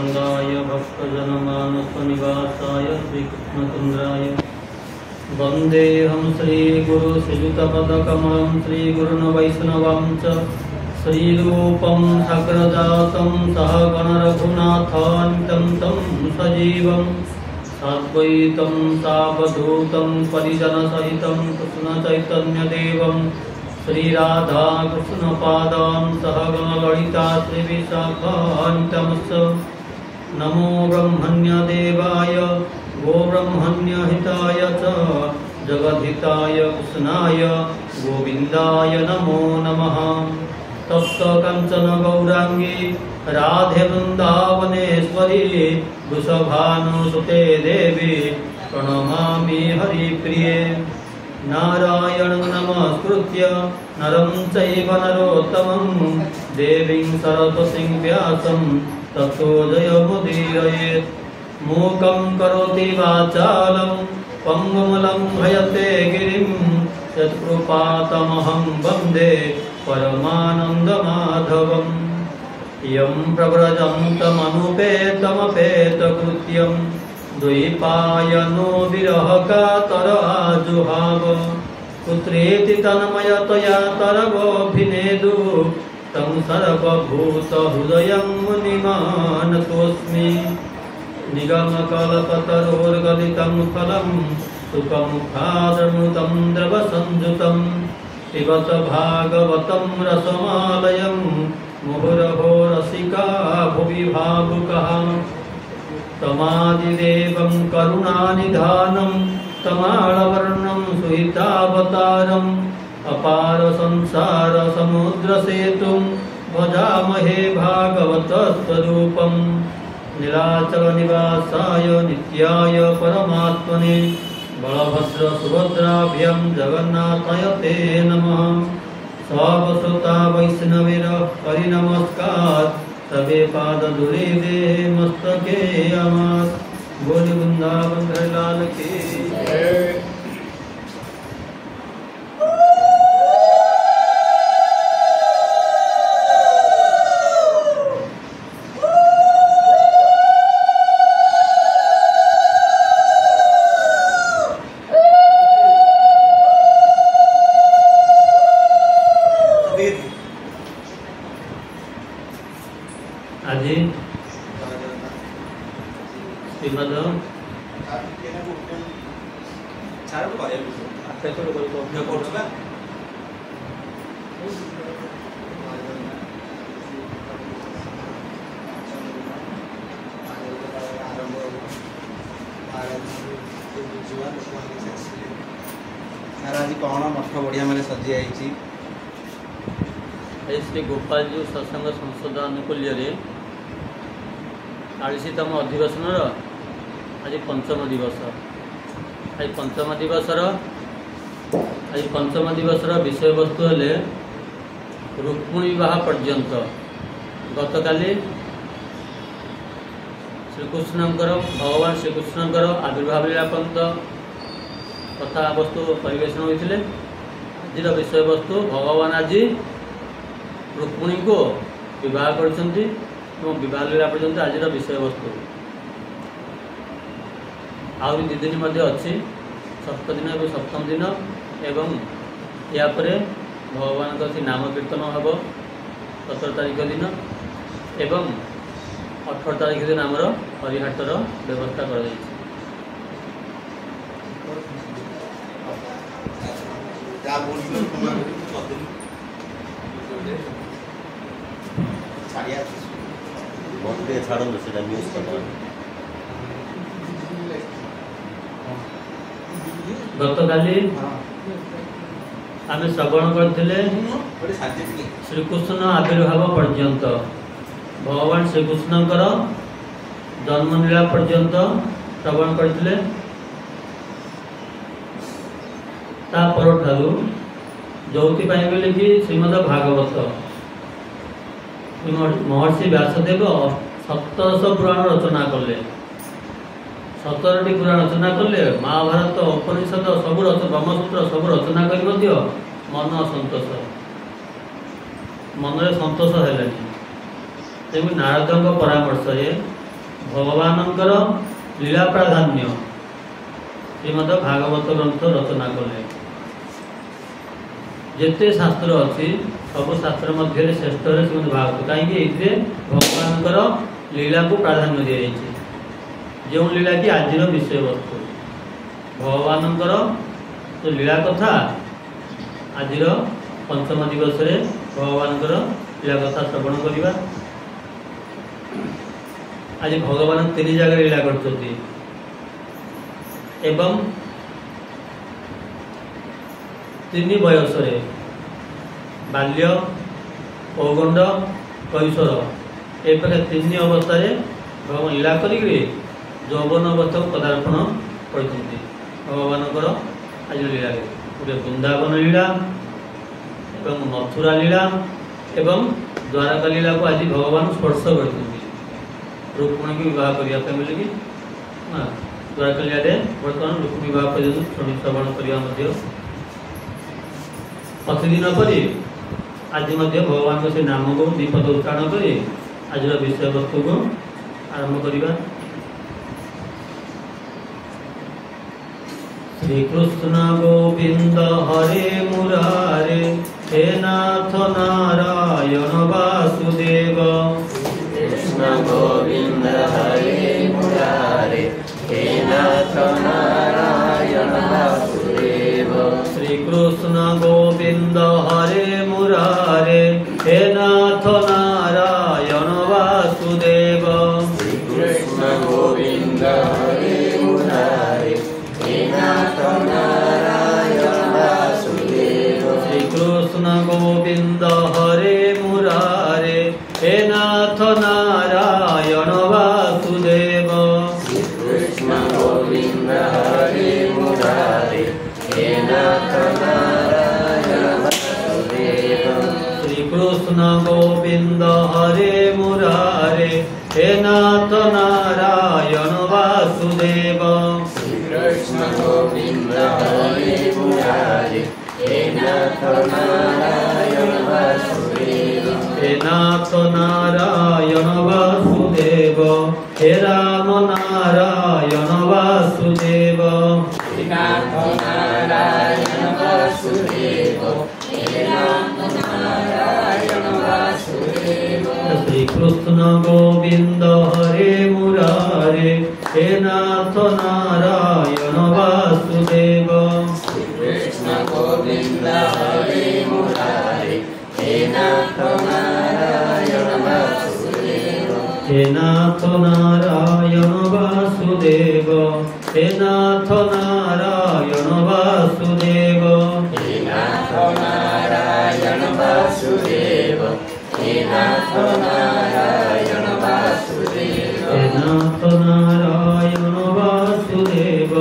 गौरांगाय भक्तजनमानसनिवासाय श्रीकृष्णचन्द्राय वन्देऽहं श्रीगुरुश्रीयुतपदकमलं श्रीगुरुन् वैष्णवं च श्रीरूपं सग्रजातं सहगणरघुनाथान्वितं तं सजीवं साद्वैतं सावधूतं परिजनसहितं कृष्णचैतन्यदेवं श्रीराधाकृष्णपादां सहगणललिता श्रीविशाखान्वितमश्च नमो ब्रह्मण्यदेवाय गोब्रह्मण्यहिताय च जगद्धिताय कृष्णाय गोविन्दाय नमो नमः। तप्तकाञ्चन गौराङ्गी राधे वृन्दावनेश्वरी वृषभानुसुते देवी प्रणमामि हरिप्रिये। नारायणं नमस्कृत्य नरं चैव नरोत्तमं देवीं सरस्वतीं व्यासं ततो जयमुदीरयेत्। मूकं करोति वाचालं पङ्गुमलं भयते गिरिं यत्कृपातमहं वन्दे परमानन्दमाधवम्। यं प्रव्रजन्तमनुपेतमपेतकृत्यं द्वैपायनो विरहकातर आजुहाव पुत्रेति तन्मयतया तरवोऽभिनेदु तं सर्वभूतहृदयं मुनिमानतोऽस्मि। निगमकल्पतरोर्गलितं फलं सुखमुखादमृतं द्रवसंयुतं पिबत भागवतं रसमालयं मुहुरहो रसिका भुवि भावुकः। तमादिदेवं करुणानिधानं तमालवर्णं सुहितावतारम् अपार संसार समुद्रसेतुं भजामहे भागवतस्वरूपं। नीलाचलनिवासाय नित्याय परमात्मने बलभद्र सुभद्राभ्यां जगन्नाथाय ते नमः। सर्वश्रोता वैष्णवेर हरिनमस्कार सबे पाद धूले देहे मस्तके अमार। बोल वृंदावन लाल की कौन मठ बढ़िया मेरे सजी आई श्री गोपालजी सत्संग संसद आनुकूल्य 40तम अधिवेशन आज पंचम दिवस। आज पंचम दिवस विषय वस्तु है रुक्मिणी विवाह पर्यंत। गतकाली श्रीकृष्णकर भगवान श्रीकृष्णकर आविर्भाव लीला पर्यंत कथा वस्तु परिवेशन होते। आज विषय वस्तु भगवान आज रुक्मिणी को विवाह करछन्ति और विवाह लीला पर्यंत आज विषय वस्तु आहरी 2 दिन अच्छी 7 दिन और 7म दिन एवं यापर भगवान नाम कीर्तन हम 17 तारीख दिन एवं 18 तारीख दिन आमर हरिहाटर व्यवस्था कर गतकाली आम श्रवण करते श्रीकृष्ण आविर्भाव पर्यंत भगवान श्रीकृष्णकर जन्मलीला पर्यंत श्रवण करते। जोथि कि श्रीमद भागवत महर्षि व्यासदेव 1700 पुराण रचना कले 17टी पुराण रचना कले महाभारत उपनिषद सब ब्रह्मसूत्र सब रचना कर मन असंतोष मन सन्तोष है। नारद परामर्श भगवानंकर लीला प्राधान्य श्रीमद भागवत ग्रंथ रचना कले। जिते शास्त्र अच्छी सब शास्त्र मध्य श्रेष्ठ श्रीमद भागवत कहीं भगवानंकर लीला को प्राधान्य दी जाए। जो लीला कि आज विषय वस्तु भगवानंकर तो लीला कथा आज पंचम दिवस रे भगवानंकर लीला कथा श्रवण करवा। आज भगवान 3 जगह लीला करते एवं 3 बयस बाल्य पौगंड कैशोर एक 3 अवस्था भगवान लीला कर यौवन अवस्था को पदार्पण करते। भगवान आज लीला गोटे वृंदावन लीला एवं मथुरा लीला एवं द्वारका लीला को आज भगवान स्पर्श करते। रुक्मणी की विवाह करने मिले कि द्वारका लीला बर्तमान रुक्मणी विवाह पर्यटन श्रवण करने प्रतिदिन पर आज भगवान से नाम को दीपद उच्चारण कर आज विषय वस्तु को आरंभ करवा। श्री कृष्ण गोविंद हरे मुरारे हे नाथ नारायण वासुदेव। कृष्ण गोविंद हरे मुरारे हे नाथ नारायण वासुदेव। श्री कृष्ण गोविंद हरे मुरारे हे नाथ नारायण वासुदेव। श्री कृष्ण गोविंद हरे मुरारे हे नाथ नारायण वासुदेव। श्री कृष्ण गोविंद हरे मुरारे हे नाथ नारायण वासुदेव। श्री कृष्ण गोविंद हरे मुरारे हे नाथ नारायण वासुदेव। श्री कृष्ण गोविंद हरे मुरारे हे नाथ नारायण वासुदेव। श्री कृष्ण गोविंद हरे मुरारे हे नाथ नारायण वासुदेव। हे नाथ नारायण वासुदेव हे राम नारायण वासुदेव। हे नाथ नारायण वासुदेव हे राम नारायण वासुदेव। श्री कृष्ण गोविंद हरे मुरारे हे नाथ नारायण वासुदेव। श्री कृष्ण गोविंद हरे मुरारे हे नाथ नारायण वासुदेव। हे नाथ नारायण वासुदेव हे नाथ नारायण वासुदेव। हे नाथ नारायण वासुदेव हे नाथ नारायण वासुदेव। हे नाथ नारायण वासुदेव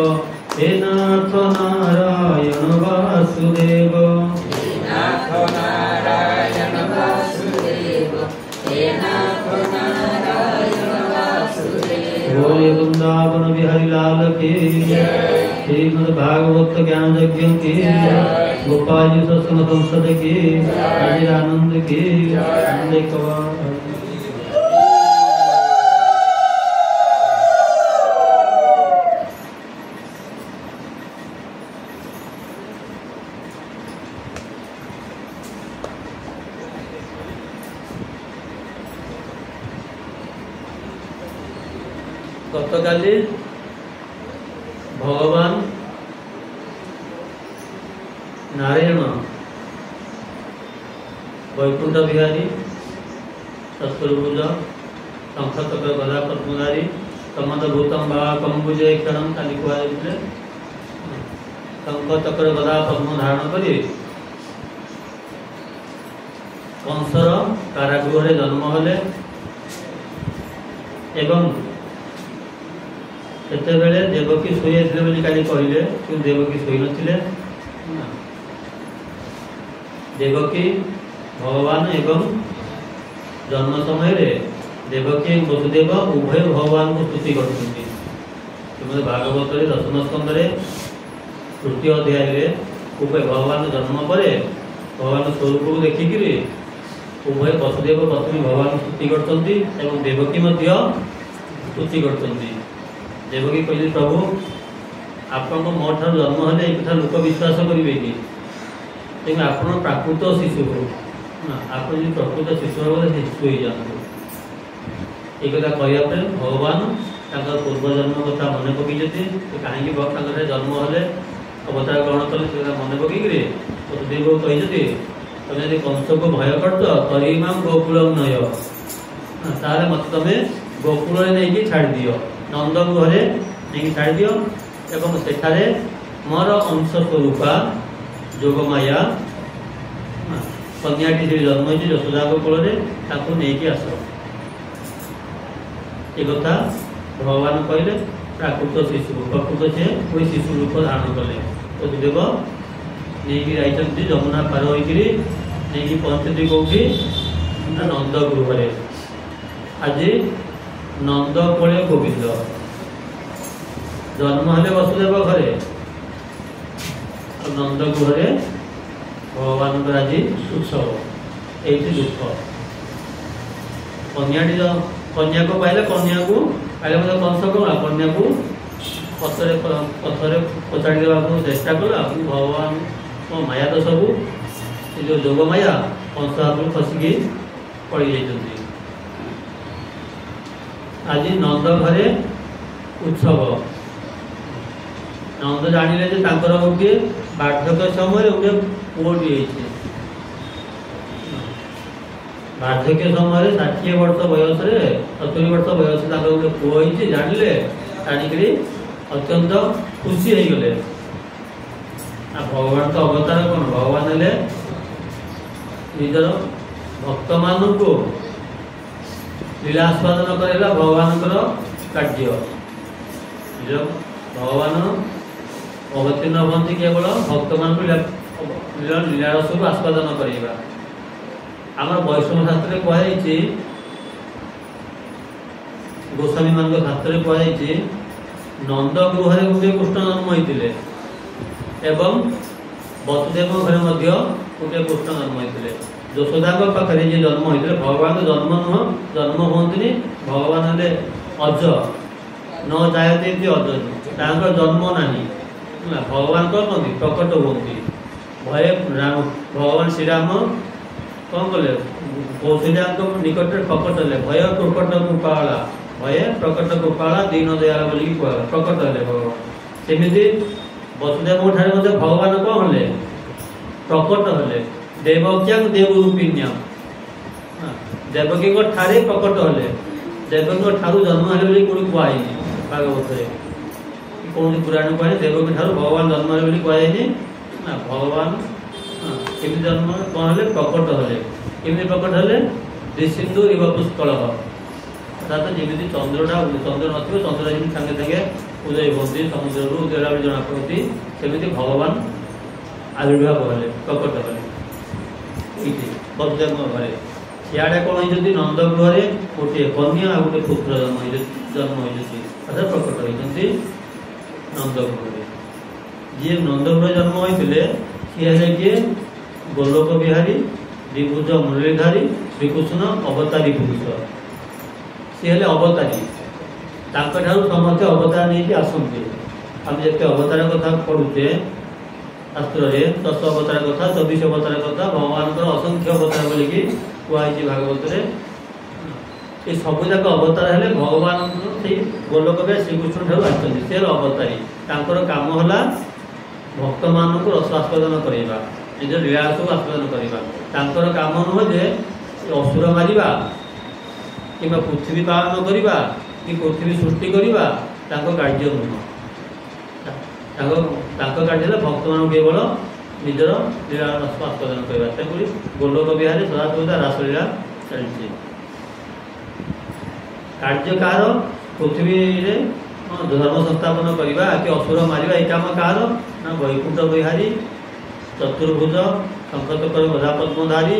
हे नाथ नारायण वासुदेव। हे नाथ नारायण वासुदेव हे नाथ नारायण वासुदेव। बोले वृंदावन बिहारी लाल की श्रीमद् भागवत ज्ञान यज्ञ की गोपाल जी सत्संग संसद की आनंद की आनंद कवार। गतकाली भगवान नारायण वैकुंठ बिहारी चतुर्भुज शंखचक्र गदा पद्मधारी कमदभूतम बाबा कम्बुजे क्षण काली कहते शंखचक्र गदा पद्म धारण कर कंसर कारागृह जन्म हेले एवं सेतेबेले देवकी शोई बोली काली कहले कि देवकी शोई नथिले। देवकी भगवान एवं जन्म समय देवकी वसुदेव उभय भगवान को स्तुति करते। भागवत दशम स्कंद तृतीय अध्याय उभय भगवान जन्म पर भगवान स्वरूप को देखिक उभय वसुदेव पत्नी भगवान स्तुति करते। देवकी स्तुति करते देवकी कहले प्रभु आपण मो ठार जन्म हेले ये कथा लोक विश्वास करेंगे कि तेज आप प्राकृत शिशु हो आप प्रकृत शिशु हो शिशु हो जाते ये कथा कहवापर भगवान पूर्वजन्म कथा मन पकई कहीं जन्म हेले अवतार ग्रहण कले से मन पकईकि वसुदेव कही तुम यदि कंस को भय करत तरीमा गोकुल नय ताले मत तुम्हें गोकुल नहीं छाड़ दियो नंद गृह नहीं छाड़ दियो एवं सेठारे मोर अंश स्वरूपा जोगमाया कन्याटी से जन्म हो यशोदा गोकुल नहीं आस ये कथा भगवान कहले प्राकृत शिशु प्रकृत से कोई शिशु रूप धारण कले वसुदेव नहीं जाइए जमुना पार होकर नहीं पहुँचती कौटी नंद गृह आज नंद कोले गोविंद जन्म हेले वसुदेव घरे नंद गृह भगवान आज उत्सव ये दुख कन्याटी कन्या को पाइले कन्या को पाइले कंस कला कन्या को पथरे पथरे पचाड़ी देवा चेष्टा कला भगवान माया तो सब जो जोग माया कंस हाथ खसिकी पड़ जाती आज नंद घरे उत्सव नंद जानिले जे तांकर गोटे बार्धक्य समय गोटे पुओटी बार्धक्य समय 60 वर्ष बयस 70 वर्ष बयस गोटे पुओ होती जानिले जानिक अत्यंत खुशी हो गले भगवान तो अवतार कौन भगवान हेले निजर भक्त मान को लीला आस्वादन करेगा भगवान कार्य भगवान अवतीर्ण हमें केवल भक्त मान लीला रस को आस्वादन करवा आम वैष्णव शास्त्र कहुई गोस्वामी मान शास्त्र कहुई नंद गृह गोटे कृष्ण जन्म होते एवं वसुदेव घरे गोटे कृष्ण जन्म होते यशोदा पाखे जी जन्म होते भगवान जन्म नुह जन्म हमें भगवान हेले अज न जायते अज जन्म ना भगवान कौन कहते प्रकट होती भय राम भगवान श्रीराम कौन कले कौशल्या निकट प्रकट हेले भय प्रकट कृपाला भय प्रकट कृपाला दीन दयाल बोली प्रकट हेले भगवान सेमती वसुदेव ठारे भगवान कौन हेले प्रकट हेले देवक्यां देवरूपिण्यां देवकी ठारे प्रकट हेले देवकी ठारू जन्म हेले बोली कोई कहुई भागवत कौन पुराण कहे देवकी ठारू भगवान जन्म हेले बोली कहुई ना भगवान केमी जन्म कौन हेले प्रकट हेले केमी प्रकट हेले दिसिंधु इव पुष्कल अर्थात जमी चंद्रटा चंद्र नथिबो चंद्र जमी संगे संगे उदय होती समुद्र उदयला जना पड़ती सेमती भगवान आविर्भाव हेले प्रकट हेले वसुदेव घरे सियाड़े कौन होती नंद गृह गोटे कन्या आ गोटे पुत्र जन्म होती अर्थात प्रकट होती नंद गृह जी नंद गृह जन्म होते सी है किए गोलोक बिहारी द्विभुज मुरलीधारी श्रीकृष्ण अवतारी पुरुष सी हेले अवतारी समस्त अवतार नहीं आसते आम जिते अवतार कथा पढ़ुचे शास्त्र 10 अवतार कथा 24 अवतार कथा भगवान असंख्य अवतार बोलिकी कहुई भागवत ये सब जाक अवतार हेले भगवान से गोलोक में श्रीकृष्ण ठार आसती सी अवतारी तांकर काम है भक्त मान को रस आस्वादन करवा निज लीला रस को आस्वादन करवा काम नुह जे असुर मारिबा कि पृथ्वी पालन करवा कि पृथ्वी सृष्टि करवा कार्य नुह कार्य भक्त मान केवल निजर लीला रस आस्वादन करवा गोलोक बिहार सदासदा रासलीला चलती कार्य कार पृथ्वी धर्म संस्थापन करवा कि असुर मारिबा ये काम कार ना वैकुंठ बिहारी चतुर्भुज शंखचक्र गदा पद्मधारी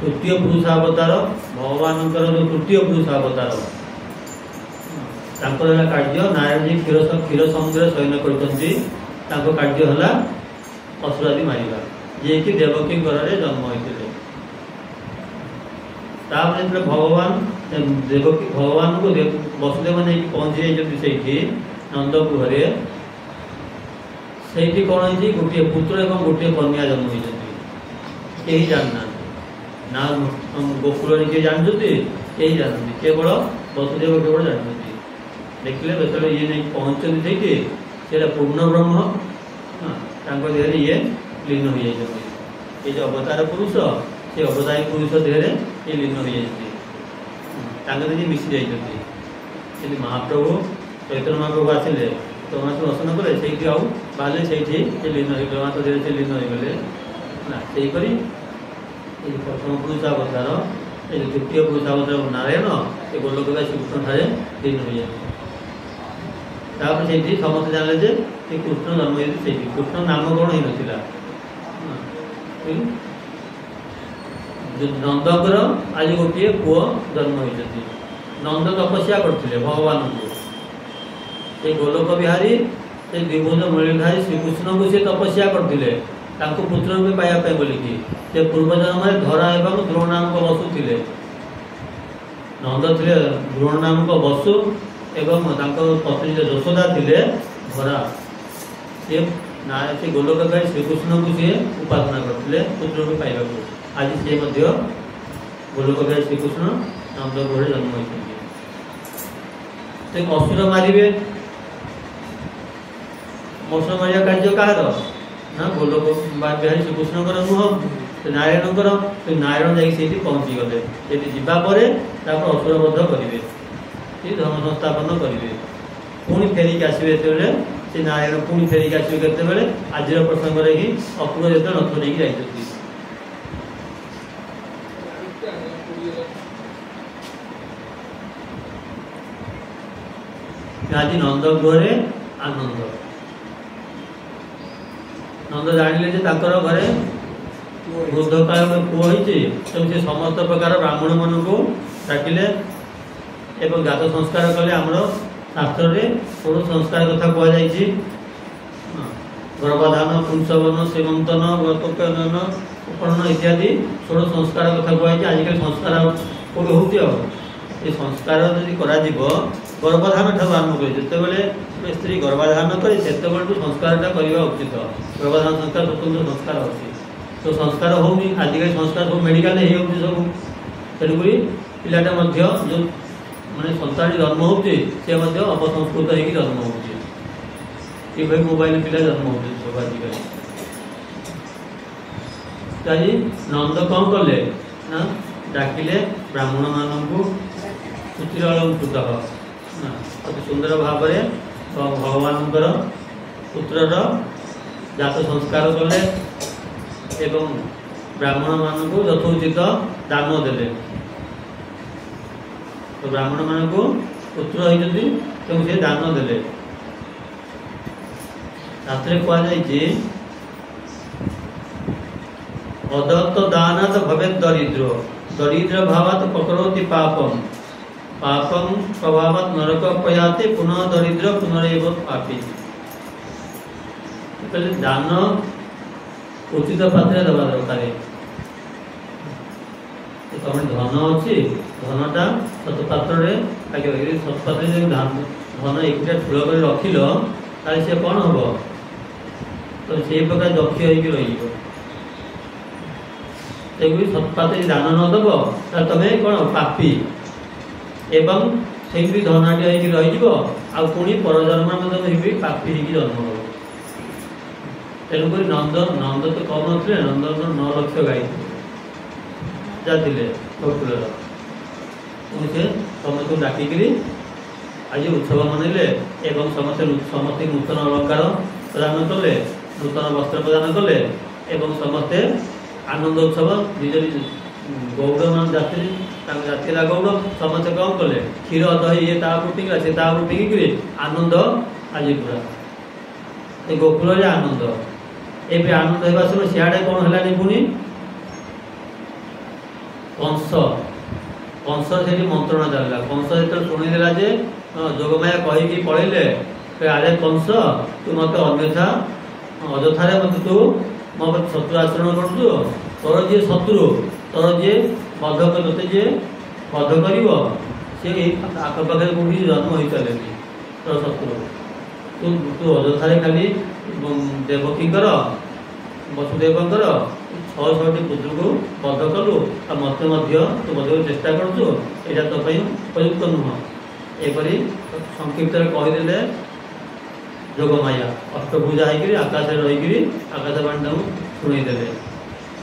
तृतीय पुरुषावतार भगवान जो तृतीय पुरुषावतार कार्य नारायण जी क्षीर समुद्र शयन कर कार्य है असुरादि मारिबा ये कि देवकी घर जन्म होते भगवान देवकी भगवान को वसुदेव नहीं पहुँची जाइए नंद गृह से कौन है गोटे पुत्र और गोटे कन्या जन्म होती कहीं जानना ना गोकुल किए जानते कहीं जानते केवल वसुदेव केवल जानते देखिले जो ये नहीं पहुँचते से पूर्ण ब्रह्म देहरे ये लीन हो जाती ये जो अवतार पुरुष से अवतारी पुरुष देहरे ये लीन हो जाती मिसी जाती महाप्रभु चैतन्य महाप्रभु आसिले जगन्नाथ दर्शन कले से बाहर से लीन हो जगन्नाथ देह से लीन हो गले ना सेपरी प्रथम पुरुषावतार ये द्वितीय पुरुषावतार नारायण ये गोलोक श्रीकृष्ण ठारे लीन हो जाए से समस्त जानले कृष्ण जन्म होती कृष्ण नामकरण ही नाला नंदकर आज गोटे पुओ जन्म होती नंद तपस्या करते भगवान को गोलोक बिहारी से द्विभुज मुरलीधारी श्रीकृष्ण को सी तपस्या करते पुत्र भी पाइबा बोलिकी से पूर्वजन्म में धरा एवं द्रोण नामक वसु थे नंद थे द्रोण नामक वसु एवं पत्नी यशोदा थे धरा से गोलोक बिहारी श्रीकृष्ण को सी उपासना करते पुत्र भी पाइबा आज से गोलोक बिहारी श्रीकृष्ण नंद गृह जन्म होती असुर मारे असुर मारिया कार्य कहार ना गोलोक बिहारी श्रीकृष्ण नुह नारायण नारायण जाकि पहुँची गले जावापर असुर बध करेंगे धर्म संस्थापन करेंगे पुणी फेरिक आसवे से नारायण पुणी फेरिक आसवे केतबेले आज प्रसंग ही अपूर्व जो नथ नहीं जाती आज नंद गृह आनंद नंद जानिले घरे वृद्ध काल में पुओ होती से समस्त प्रकार ब्राह्मण मान को डाकिले एवं जात संस्कार कले आमर शास्त्र में षोड़ संस्कार कथा कहुई गर्भाधान पुंसवन श्रीमंतन व्रतोपनयन उपनयन इत्यादि षोड़ संस्कार कथा कहुई आजिकल संस्कार कौन हो संस्कार जदि गर्भाधान ठार आरंभ कर जिते स्त्री गर्भाधान करे से संस्कारटा करवा उचित गर्भाधान संस्कार स्वतंत्र संस्कार अच्छी तो संस्कार होनी आजिकल संस्कार सब मेडिकल सब तेणुक पिलाटा जो माने संतान जन्म होते अपसंस्कृत हो जन्म होती भाई मोबाइल पिला जन्म होते सब आजिकल नंद कौन कले ना डाकिले ब्राह्मण मानू सूचि अलंकृत अति सुंदर भाव भगवान पुत्रर जात संस्कार कले एवं ब्राह्मण मान को यथोचित दान देले तो ब्राह्मण मान को पुत्र होती से दान देले शास्त्र कहुई अदत्त दानात भवे दरिद्र दरिद्र भावात पकड़ोति पापम पापम प्रभावात नरक पयाते पुनः दरिद्र पुनरेव पापी दान उचित पात्र दबा दरकार तुम धन अच्छी धनटा सतपात्र सतपात्र धन एक ठूल कर रखिल सी कौन हम तो से प्रकार दक्ष हो सतपात्र दान न दब तुम्हें कौन पापी एवं से धनाटे रही परजन्म भी पापी हो जन्म हो तेणुक नंद नंद तो कम नी नंद 9 लक्ष गाई जाते गोकुल से समस्त डाकिक आज उत्सव मनइले एवं समस्ते नूतन अलंकार प्रदान कले नूतन वस्त्र प्रदान कले एवं समस्ते आनंद उत्सव निज गौड़ मान जाति जातिला गौड़ समस्ते कौन कले क्षीर दही ये टिंगला से टिंगी आनंद आज पूरा गोकुल आनंद एवं आनंद होगा समय सियाड़े कौन है पुणी कंस कंस से मंत्रणा चलला कंस जो शुणीदेला जोगमाया कहीकि पढ़े अरे कंस तू मत अन्यथा अजथारे मत तू मो शत्रु आचरण करूँ तोर जी शत्रु तोर जी बधक ते जी ବଧ କରିବ ସେ ଏଇ ଆଖପାଖରେ କୋଉଠି ଜନ୍ମ ହୋଇପାରିଲେନି ତୋର ଶତ୍ରୁ। ତୁ ଅଯଥାରେ ଖାଲି ଦେବକୀଙ୍କର ବସୁଦେବଙ୍କର 600ଟି ପୁତ୍ରକୁ ବଧ କଲୁ ଆଉ ମୋତେ ମଧ୍ୟ ତୁ ବଧକୁ ଚେଷ୍ଟା କରୁଛୁ, ଏଇଟା ତୋ ପାଇଁ ଉପଯୁକ୍ତ ନୁହଁ। ଏପରି ସଂକ୍ଷିପ୍ତରେ କହିଦେଲେ ଯୋଗମାୟା ଅଷ୍ଟଭୁଜା ହେଇକିରି ଆକାଶରେ ରହିକିରି ଆକାଶବାଣୀ ତାଙ୍କୁ ଶୁଣେଇଦେଲେ।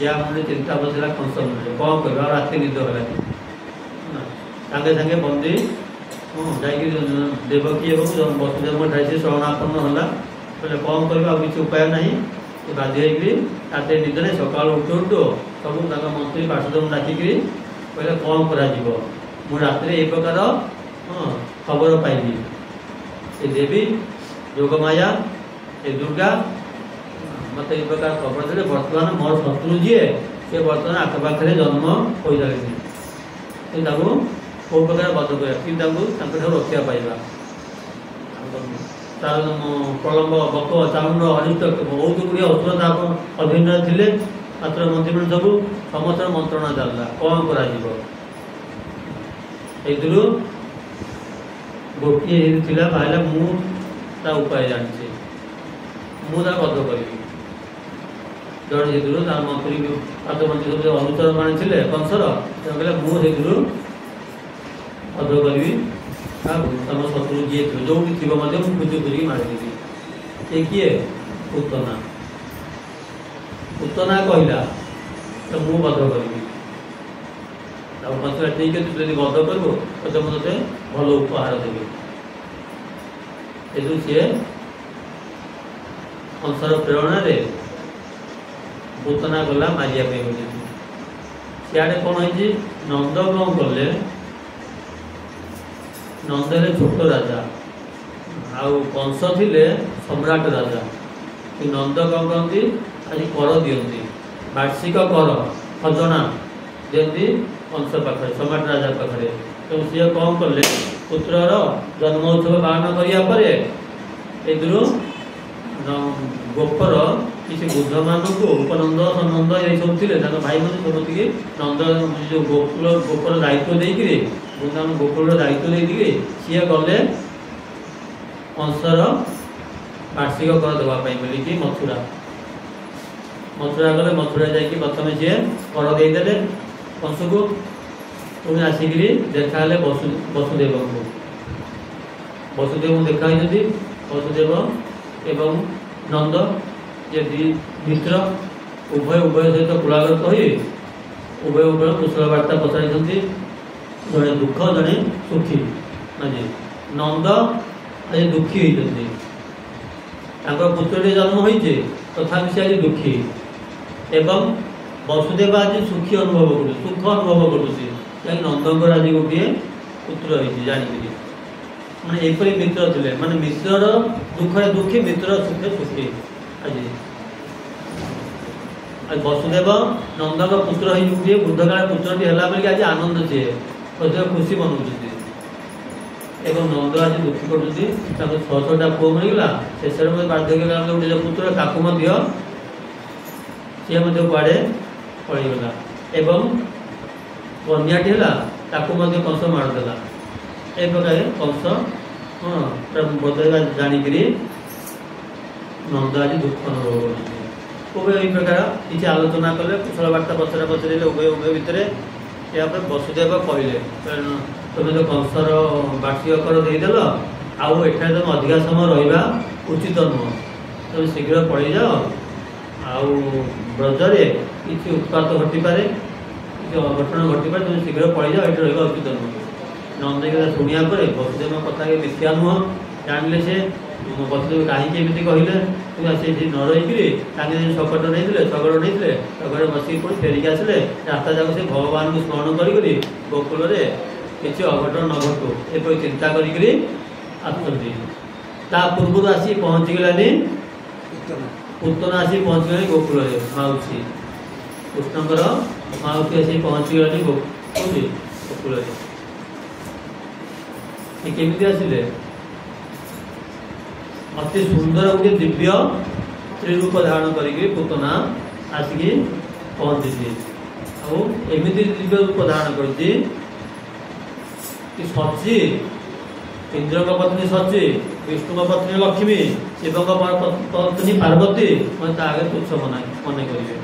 ଏହା ମନରେ ଚିନ୍ତା ବସିଲା କଂସ ମନରେ, କ'ଣ କରିବା? ଆଉ ରାତି ନିଦ ହେଲାନି। ସାଙ୍ଗେ ସାଙ୍ଗେ ବନ୍ଦୀ ଯାଇକି ଦେବକୀ ଏବଂ ବସୁଦେବଙ୍କ ଠାଇ ସେ ଶରଣାପନ୍ନ ହେଲା। କହିଲେ କ'ଣ କରିବା, ଆଉ କିଛି ଉପାୟ ନାହିଁ। ବାଧ୍ୟ ହେଇକିରି ରାତିରେ ନିଦ ନାହିଁ। ସକାଳୁ ଉଠୁ ଉଠୁ ସବୁ ତାଙ୍କ ମନ୍ତ୍ରୀ ପାର୍ଷଦଙ୍କୁ ଡାକିକିରି କହିଲେ କ'ଣ କରାଯିବ। ମୁଁ ରାତିରେ ଏ ପ୍ରକାର ଖବର ପାଇଲି, ଏ ଦେବୀ ଯୋଗମାୟା ଏ ଦୁର୍ଗା ମୋତେ ଏ ପ୍ରକାର ଖବର ଦେଲେ ବର୍ତ୍ତମାନ ମୋର ଶତ୍ରୁ ଯିଏ ସେ ବର୍ତ୍ତମାନ ଆଖପାଖରେ ଜନ୍ମ ହୋଇଯାଉଛି। ତାକୁ କେଉଁ ପ୍ରକାର ବଧ କରିବା କି ତାଙ୍କଠାରୁ ରକ୍ଷା ପାଇବା। ତାର ପ୍ରଲମ୍ବ ବକ ଚାମୁଣ୍ଡ ଅରିଷ୍ଟ ବହୁତ ଗୁଡ଼ିଏ ଅସୁର ତା ଅଧୀନରେ ଥିଲେ। ମାତ୍ର ମନ୍ତ୍ରୀମାନେ ସବୁ ସମସ୍ତଙ୍କ ମନ୍ତ୍ରଣା ଚାଲିଲା, କ'ଣ କରାଯିବ। ଏଥିରୁ ଗୋଟିଏ ଥିଲା ବାହାରିଲା, ମୁଁ ତା ଉପାୟ ଜାଣିଛି, ମୁଁ ତା ବଧ କରିବି। ଜଣେ ସେଥିରୁ ତାର ମନ୍ତ୍ରୀ ପାତ୍ରମନ୍ତ୍ରୀ ସବୁ ଅନୁଚରମାନେ ଥିଲେ କଂସର, ସେ କହିଲେ ମୁଁ ସେଥିରୁ ବଧ କରିବି। ତମ ଶତ୍ରୁ ଯିଏ ଥିବ ଯୋଉଠି ଥିବ ମଧ୍ୟ ମୁଁ ଖୋଜି ଖୋଜିକି ମାରିଦେବି। ଏ କିଏ? ପୂତନା। ପୂତନା କହିଲା ମୁଁ ବଧ କରିବି। ଆଉ କଂସ ଠିକ ଅଛି, ଯଦି ବଧ କରିବୁ ତ ମୁଁ ତତେ ଭଲ ଉପହାର ଦେବି। କିନ୍ତୁ ସିଏ କଂସର ପ୍ରେରଣାରେ ପୂତନା ଗଲା ମାରିବା ପାଇଁ ବୋଲି। ସିଆଡ଼େ କ'ଣ ହେଇଛି, ନନ୍ଦ କ'ଣ କଲେ, ନନ୍ଦ ହେଲେ ଛୋଟ ରାଜା ଆଉ କଂସ ଥିଲେ ସମ୍ରାଟ ରାଜା। ନନ୍ଦ କ'ଣ କରନ୍ତି, ଆଜି କର ଦିଅନ୍ତି, ବାର୍ଷିକ କର ଖଜଣା ଦିଅନ୍ତି କଂସ ପାଖରେ, ସମ୍ରାଟ ରାଜା ପାଖରେ। ତେଣୁ ସିଏ କ'ଣ କଲେ, ପୁତ୍ରର ଜନ୍ମ ଉତ୍ସବ ପାଳନ କରିବା ପରେ ଏଥିରୁ ଗୋପର କିଛି ବୃଦ୍ଧମାନଙ୍କୁ ଉପନନ୍ଦ ସନନ୍ଦ ଏସବୁ ଥିଲେ ତାଙ୍କ ଭାଇମାନେ ସମସ୍ତିକି ନନ୍ଦ ଯେଉଁ ଗୋପର ଦାୟିତ୍ୱ ଦେଇକିରି ବୃନ୍ଦାବନ ଗୋକୁଳର ଦାୟିତ୍ୱ ଦେଇକିରି ସିଏ ଗଲେ କଂସର ବାର୍ଷିକ କର ଦେବା ପାଇଁ ବୋଲିକି ମଥୁରା ଗଲେ। ମଥୁରା ଯାଇକି ପ୍ରଥମେ ସିଏ କର ଦେଇଦେଲେ କଂସକୁ। ପୁଣି ଆସିକିରି ଦେଖା ହେଲେ ବସୁଦେବଙ୍କୁ ଦେଖା ହେଇଛନ୍ତି। ବସୁଦେବ ଏବଂ ନନ୍ଦ ଯେ ମିତ୍ର ଉଭୟ ସହିତ କୁଳାଗତ ହୋଇ ଉଭୟ କୁଶଳ ବାର୍ତ୍ତା ପଚାରିଛନ୍ତି। ଜଣେ ଦୁଃଖ ଜଣେ ସୁଖୀ। ନନ୍ଦ ଆଜି ଦୁଃଖୀ ହୋଇଛନ୍ତି, ତାଙ୍କର ପୁତ୍ରଟି ଜନ୍ମ ହୋଇଛି ତଥାପି ସେ ଆଜି ଦୁଃଖୀ। ଏବଂ ବସୁଦେବ ଆଜି ସୁଖୀ ଅନୁଭବ କରୁଛି, ସୁଖ ଅନୁଭବ କରୁଛି, ଯାହାକି ନନ୍ଦଙ୍କର ଆଜି ଗୋଟିଏ ପୁତ୍ର ହୋଇଛି ଜାଣିକିରି। ମାନେ ଏପରି ମିତ୍ର ଥିଲେ, ମାନେ ମିତ୍ରର ଦୁଃଖରେ ଦୁଃଖୀ, ମିତ୍ର ସୁଖେ ସୁଖୀ। ଆଜି ବସୁଦେବ ନନ୍ଦଙ୍କ ପୁତ୍ର ହେଇ ଗୋଟିଏ ବୃଦ୍ଧକାଳ ପୁତ୍ରଟି ହେଲା ବୋଲି ଆଜି ଆନନ୍ଦ ସିଏ ବସୁଦେବ ଖୁସି ମନାଉଛନ୍ତି। ଏବଂ ନନ୍ଦ ଆଜି ଦୁଃଖୀ କରୁଛନ୍ତି, ତାଙ୍କୁ 600ଟା ପୁଅ ମିଳିଗଲା। ଶେଷରେ ମଧ୍ୟ ବାର୍ଦ୍ଧକ୍ୟ କାଳରେ ଗୋଟେ ନିଜ ପୁତ୍ର ତାକୁ ମଧ୍ୟ ସିଏ ମଧ୍ୟ କୁଆଡ଼େ ପଳେଇଗଲା। ଏବଂ କନ୍ୟାଟି ହେଲା ତାକୁ ମଧ୍ୟ କଂସ ମାରିଦେଲା। ଏ ପ୍ରକାର କଂସ ବଦଳିବା ଜାଣିକିରି ନନ୍ଦ ଆଜି ଦୁଃଖ ଅନୁଭବ କରୁଛନ୍ତି। ଉଭୟ ଏହି ପ୍ରକାର କିଛି ଆଲୋଚନା କଲେ, କୁଶଳ ବାର୍ତ୍ତା ପଚରାଇଲେ ଉଭୟ ଭିତରେ। ଏହାପରେ ବସୁଦେବ କହିଲେ, ତୁମେ ତ କଂସର ବାର୍ଷିକ କର ଦେଇଦେଲ, ଆଉ ଏଠାରେ ତୁମେ ଅଧିକା ସମୟ ରହିବା ଉଚିତ ନୁହଁ, ତୁମେ ଶୀଘ୍ର ପଳେଇଯାଅ। ଆଉ ବ୍ରଜରେ କିଛି ଉତ୍ପାତ ଘଟିପାରେ, କିଛି ଅଘଟଣ ଘଟିପାରେ, ତୁମେ ଶୀଘ୍ର ପଳେଇଯାଅ, ଏଠି ରହିବା ଉଚିତ ନୁହଁ। ନନ୍ଦ କଥା ଶୁଣିବା ପରେ ବସୁଦେବଙ୍କ କଥା ମିଥ୍ୟା ନୁହଁ ଜାଣିଲେ। ସେ ବସୁଦେବ କାହିଁକି ଏମିତି କହିଲେ, ତୁମେ ସେଇଠି ନ ରହିକିରି ତାଙ୍କେ ଶଗଡ଼ ନେଇଥିଲେ, ଶଗଡ଼ ବସିକି ପୁଣି ଫେରିକି ଆସିଲେ। ରାସ୍ତା ଯାକ ସେ ଭଗବାନଙ୍କୁ ସ୍ମରଣ କରିକିରି ଗୋକୁଳରେ କିଛି ଅଘଟଣ ନ ଘଟୁ ଏପରି ଚିନ୍ତା କରିକିରି ଆସୁଛନ୍ତି। ତା ପୂର୍ବରୁ ଆସି ପହଞ୍ଚିଗଲାନି ପୂତନା, ଆସି ପହଞ୍ଚିଗଲାଣି ଗୋକୁଳରେ। ମାଉସୀ କୃଷ୍ଣଙ୍କର ମାଉସୀ ଆସି ପହଞ୍ଚିଗଲାଣି ଗୋକୁଳରେ। କେମିତି ଆସିଲେ? ଅତି ସୁନ୍ଦର ଗୋଟେ ଦିବ୍ୟ ତ୍ରିରୂପ ଧାରଣ କରିକି ପୂତନା ଆସିକି ପହଞ୍ଚିଛି। ଆଉ ଏମିତି ଦିବ୍ୟ ରୂପ ଧାରଣ କରିଛି कि सची इंद्र का पत्नी सची विष्णु का पत्नी लक्ष्मी शिव का पत्नी पार्वती मैं आगे तुच्छ मन करेंगे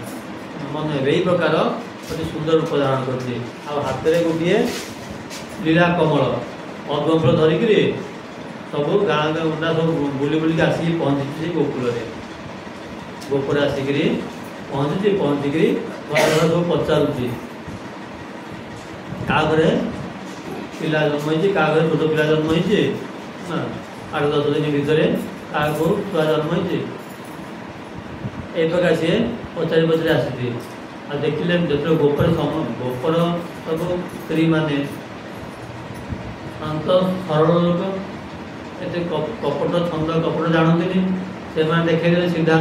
मन यही प्रकार गोटे सुंदर रूप धारण करती हाथ में गोटे लीला कमल पद्मफूल धरिक सब गाँ गाँव सब बुली बुलिक आसिक पहुँची गोकुल गोपुर आसिक पहुँची पहुँचिक घर घर सब पचारूँ क्या घरे पिला जन्म हो क्या घरे छोट पिला जन्म हो 8-10 दिन भितर क्या छुआ जन्म हो प्रकार सी पचारि पचारि आसी आ देखिले जो गोपर गोपर सब स्त्री मैंने शांत सरल लोक एत कपट छंद कपट जानते से देखे सीधा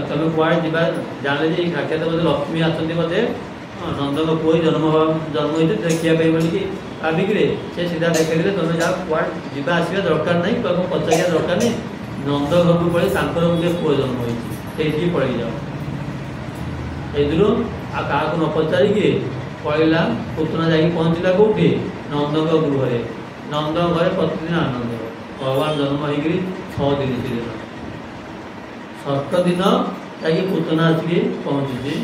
तुम कड़े जा जाने साक्षात बोधे लक्ष्मी आसती बोधे नंदन पुओ जन्म होते देखापी बोलिकी भाविक से सीधा देखा तुम जा कड़े जा आसवा दरकार नहीं तुम पचारिया दरकार नहीं नंद घर को पड़े गोटे पुओ जन्म होती पड़े जाओ एदू आ क्या न पचारिकी पड़ेगा पुतना जा पहुँचला कौटी नंद गृह नंद घर प्रतिदिन आनंद भगवान जन्म हो 6 दिन से दिन षष्ठ दिन जाकि पुतना आसिक पहुँची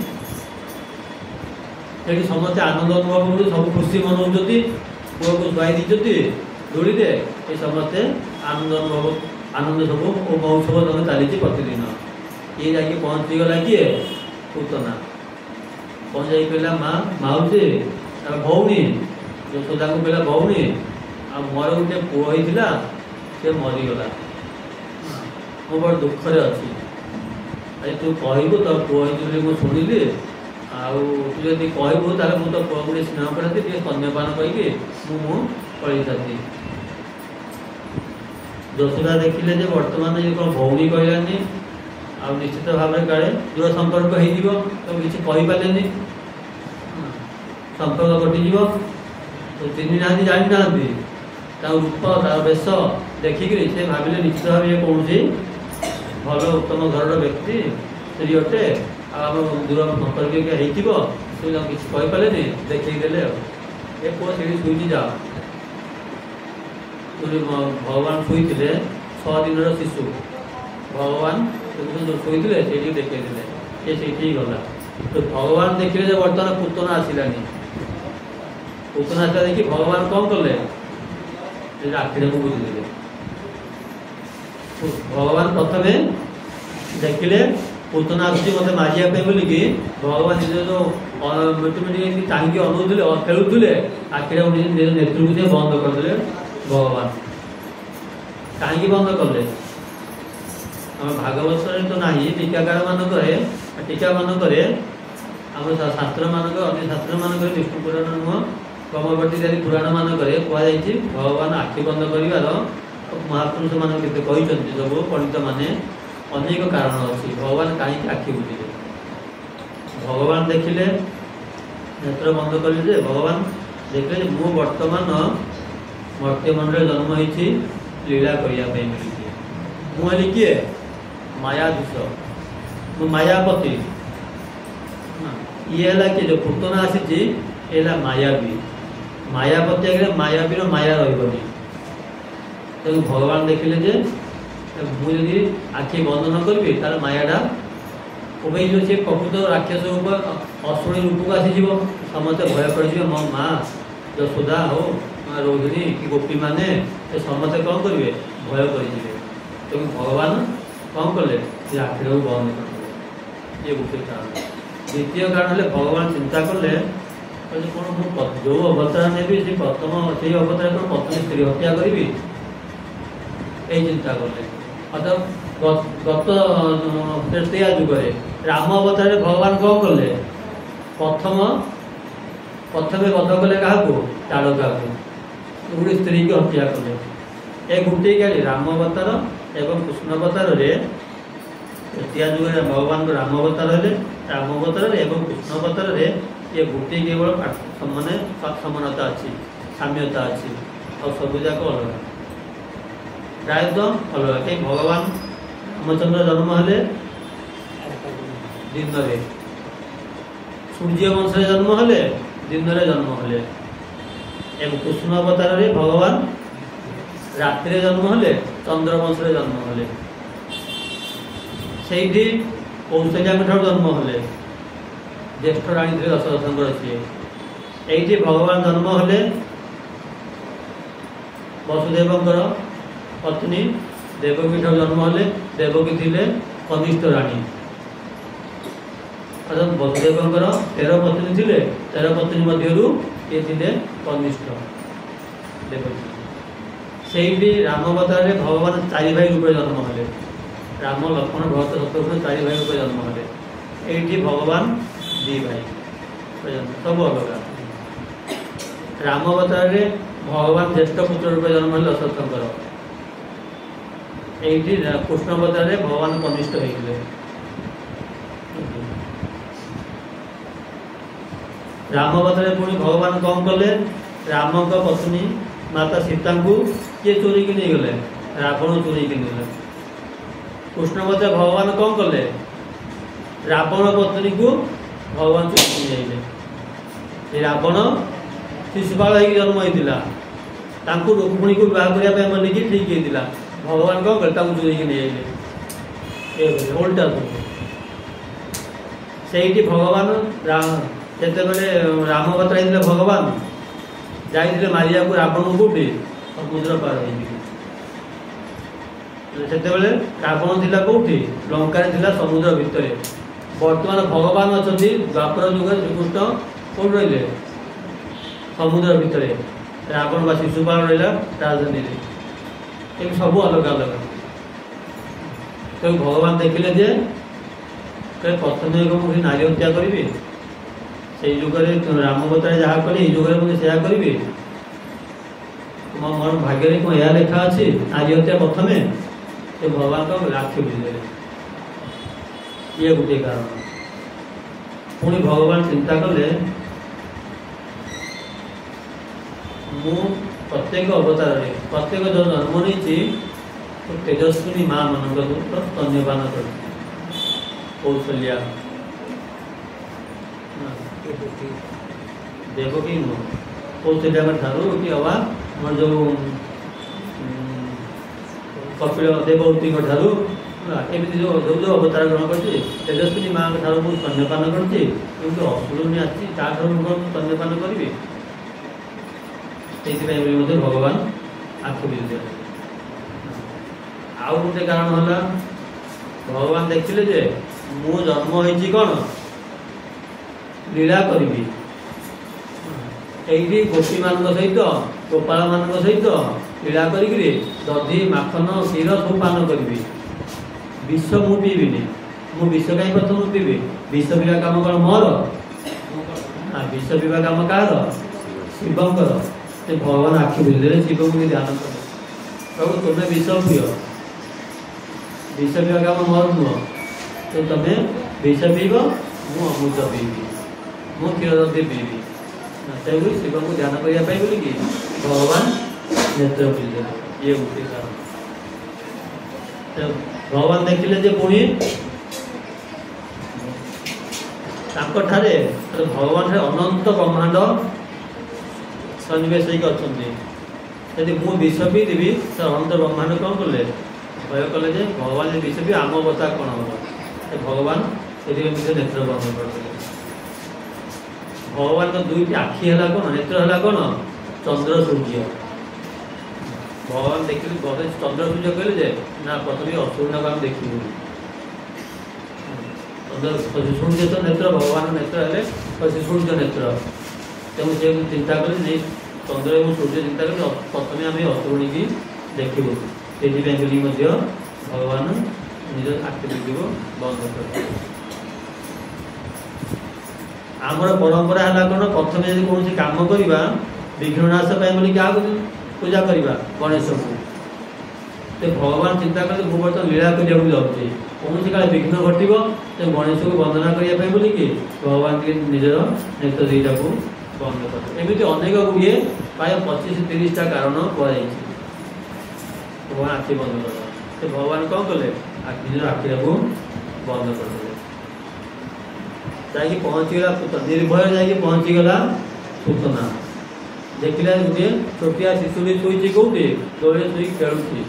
ये समस्ते आनंद अनुभव कर सब खुशी मनाऊँ पुओ को शुआई दीजिए दूरी ये समस्ते आनंद अनुभव आनंद सब महोत्सव तुम चली प्रतिदिन ये जाकि पहुँची गला किए पुतना पहुँचाई कहला माँ माउसी भौणी यशोदा को कहला भौणी आ मोर गोटे पुओ होता से मरीगला मो बड़ दुखरे अच्छी अरे तू कहबू तो पुओ मुझे शुणिली तू जब कहबू ताले मुझे तो पुओ गोटे स्नेह करती स्तन्यपान करके पलि जाती यशोदा देखिले बर्तमान ये कौन भौणी कहलानी आ निश्चित भाव में काले जो संपर्क हो किसी कहीपारे संपर्क कटिज तो चिन्ह ना जानी ना रूप तार बेश देखिक से भाविले निश्चित भाव ये कौन भल उत्तम घर व्यक्ति स्त्री अटे आम दूर संपर्क किसी कहीपारे देखदेले ये पुओ से शुई जा भगवान शुई 6 दिन शिशु भगवान जो शुई से देखते से गला तो भगवान देखिए बर्तमान पुतना आसलानी पुतना आसला देखिए भगवान कौन कले आखिर को बुझीदे भगवान प्रथम देखिले पुतना आसुची मत मारिया बोलिकी भगवान निज जो मिटमिट चाहिए अनौले खेलुले आखिर निज नेतृत्व से बंद करदे भगवान कहीं बंद कले आम भागवत तो ना टीकाकार मानक टीका मानक आम शास्त्र मानक अन्य शास्त्र मानक विष्णु पुराण नुह ब्रह्मवर्ती इत्यादि पुराण मानक कहुई भगवान आखि बंद कर महापुरुष मान कहते सब पंडित मैंने अनेक कारण अच्छी भगवान कहीं आखि बुझे भगवान देखिले नेत्र बंद कले भगवान देखिले मु वर्तमान मर्त्यमंडल जन्म होती लीला करने मुझे किए मायाधीश मायापति ये है कि जो पुतना आसी मायावी मायापति आगे मायावीर माया रही तेणु भगवान देखिले मुझे आखि बंद न करी तार मायाटा उभे जो सी प्रकृत राक्षस रूप अशुणी रूप को आसीज समस्त भय कर मो माँ यशोदा हो रोहिणी कि गोपी मैंने समस्ते कौन करेंगे भय करेंगे तेणु भगवान कौन कले आखिर को बंद कर ये गोटे कारण द्वितीय कारण है भगवान चिंता कले कौन जो अवतार ने प्रथम से अवतार कौन पत्नी स्त्री हत्या करी यही चिंता कले अर्थात गत तृतीया जुगे राम अवतार भगवान कौन कले प्रथम वध कले क्या ताड़का को गोटे स्त्री की हत्या कले ए गोटे क्या राम अवतार एवं कृष्ण अवतार तृतीया जुगे भगवान राम अवतार है राम अवतार एवं कृष्ण अवतार ये गोटे केवल मानने समानता अच्छी साम्यता अच्छी और सबुजाक अलग प्रायतः अलग कहीं भगवान रामचंद्र जन्म हेले दिन सूर्य वंश जन्म हेले दिन जन्म हेले एवं कृष्ण अवतार रे भगवान रात्रि जन्म हेले चंद्रवंश जन्म हेले से कौशल्या जन्म हेले ज्येष्ठ राणी थे दशरथ सी ये भगवान जन्म हेले वसुदेव पत्नी देवकी जन्म हेले देवकी थे कनिष्ठ राणी अर्थात वसुदेव 13 पत्नी थे 13 पत्नी मध्य ये थे कनिष्ठ देवकी से राम अवतार रे भगवान 4 भाई रूप जन्म हेले राम लक्ष्मण भरत शत्रुघ्न 4 भाई रूप जन्म हेले ये भगवान 2 भाई सब अलग राम अवतार रे भगवान ज्येष्ठ पुत्र रूप जन्म हेले दशरथंकर ये कृष्ण अवतार रे भगवान कनिष्ठ होते राम अवतार पुणी भगवान कौन कले राम पत्नी माता सीता को किए चोरी की नहीं गले रावण चोरी की नहीं गले कृष्ण अवतार भगवान कौन कले रावण पत्नी को भगवान चोरी की नहीं रावण शिशुपाल हो जन्म होता रुक्मिणी को विवाह करने बोलिकी ठीक होता भगवान कौन कले चोरी की नहीं उल्टा से भगवान जिते राम अवतार भगवान जाइए मारिया को रावण कौटी समुद्र पार से रावण थिला कौटी लंका समुद्र भितर बर्तमान भगवान अच्छा द्वापर युग श्रीकृष्ण कौट रही समुद्र भितर रावण बा शिशुपाल रहा राजधानी ये सब अलग अलग तो भगवान देखिले जे प्रथम मुझे नारी हत्या करी से जुगे राम अवतार जहाँ कली जुगे मुझे से करी मोर भाग्य कौन यह लेखा अच्छी नारी हत्या प्रथम से भगवान को आखि बुझे ये गोटे कारण पुणी भगवान चिंता कले मु प्रत्येक अवतार प्रत्येक जो जन्म नहीं तेजस्विनी माँ मान स्तन्यपान कर कौशल्या देवकी नुह कौशल्या ठारू कि अवा मोर जो कपिल देवती ठारू एमती जो जो जो अवतार ग्रहण कर तेजस्विनी माँ ठारू मुझे स्तन्यपान करती असुरनी आसी स्तन्यपान करी भगवान आखि बुझे आउ गोटे कारण है भगवान देखिले जे मु जन्म होइछि कौन लीला करी ये गोपी मान सहित गोपाल मान सहित लीला करी दधि माखन क्षीर सब पान करी विष मु पीबिनी मु विष कहीं प्रथम पीबी विष पीवा काम कौन मोर विष पीवा काम कार शिवंकर से भगवान आखि बुझे शिव को ध्यान कर प्रभु तुम्हें विष पिय विष पीवा काम मोर नुह तो तुम्हें विष पीब मु अमृत पीबी मु क्षीर दधि पीबी से शिव को ध्यान करने बोलिकी भगवान नेत्र बुझे ये गोटे कारण भगवान देखिले जे पुणी ठारे भगवान अनंत ब्रह्मांड सन्निवेश अच्छा मु विष पी देवी तो अनंत ब्रह्मांड कौन कले भय कले भगवान विष पी आम अवस्था कौन हम भगवान से नेत्र बंद कर भगवान का दुईटी आखि है कौन नेत्र है कौन चंद्र सूर्य भगवान देख चंद्र सूर्य कहले ना प्रथम असुर आम देखू सूर्य तो नेत्र भगवान नेत्र है सूर्य नेत्र तेणु से चिंता करें नहीं चंद्र और सूर्य चिंता करें प्रथम आम असुरुणी की देखू से भगवान निज आखि देखो बंद कर आमर परंपरा है कौन प्रथम यदि कौन कम करवा विघ्ननाश बोली क्या पूजा करवा गणेश को तो भगवान चिंता करें मु बर्तमान लीला करने जाऊँगी कौन का विघ्न घटव तो गणेश को वंदना करने बोलिकी भगवान के निजर नेत्र दुईटा को बंद कर एमती अनेक गुड़े प्राय 25-30टा कारण कहुई भगवान आखि बंद कर तो भगवान कौन कले निजर आखिटा को बंद कर जा पहुँचीगला पुतना निर्भय जा पहुँचीगला पुतना देखला गोटे छोटिया शिशुटी शोची कौटी दौड़े शोई खेलुची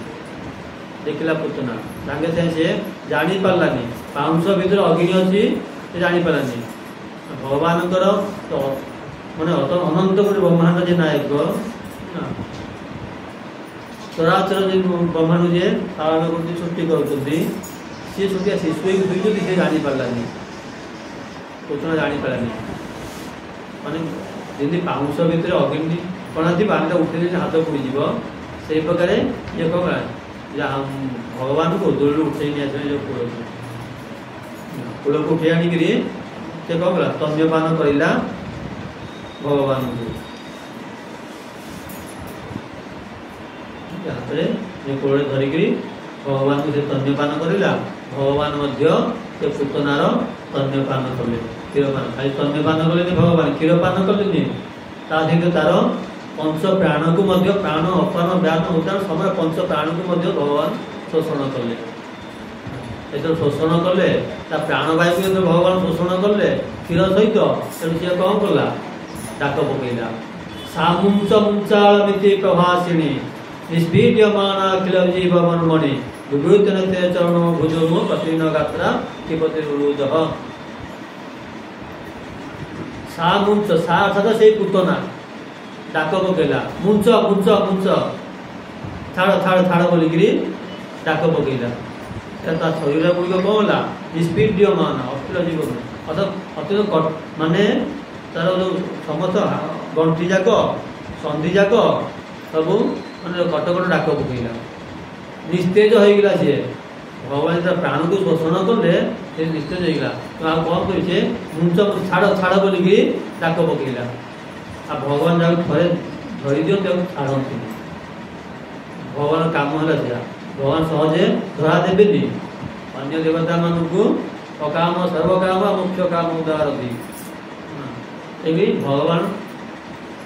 देखला पुतना सागे सागे से जानी पारलानी पाउंस भीतर अग्नि अच्छी से जानी पारलानी भगवान तो माने अनंत ब्रह्मांड जे नायक चराचर जो ब्रह्मांड जे पालन करती सृष्टि करती सी छोटिया शिशु दुई सी जानी पारलानी पुतना जानी पारलानी माने जमी पाउंस भितर अग्नि कणा थी पानी उठे हाथ पड़ीज से प्रकार ये कह भगवान को दूर उठे नहीं कूल कूल को उठे आणिक से कह गला स्तन्यपान करला भगवान को हाथ में कूल धरिक भगवान को से स्तन्यपान करला भगवान से पुतनार स्तन्यपान कले क्षीरपान खाली स्तन्यपान कले भगवान क्षीरपान कले सहित तार पंच प्राण को प्राण अपान व्यान उदान समय पंच प्राण को भगवान शोषण कले जो शोषण कले प्राणवायु को भगवान शोषण कले क्षीर सहित तेणु सी कौन कला डाक पकईला सामुंच मुंचामिति प्रभासिणी निष्पीड्यमाना अखिल जीव मनमणि विभूतन ते चरण भुजो प्रतिन गात्रा किपतिरुद सामुंच सा अर्थात से पुतना डाक पकईला मुंच मुंच मुंच छाड़ छाड़ छाड़ बोलिक डाक पकईला शरीर गुड़िक कौन है निष्पीड्यमान अखिल जीवन अर्थात अत्यंत माने तार जो समस्त गंठी जाक संधि जाक सब मैंने कटकट डाक पकईला निस्तेज होगा सी भगवान जो प्राण को शोषण कले से निस्तेज होगा तो आ कौन करे मुंच छाड़ छाड़ बोलिक डाक पकईला आ भगवान जहाँ थे धरी दिखते छाड़ती भगवान काम है भगवान सहजे धरा देवे अन्य देवता मानक अकाम सर्वकाम मुख्य काम उदाहरती भगवान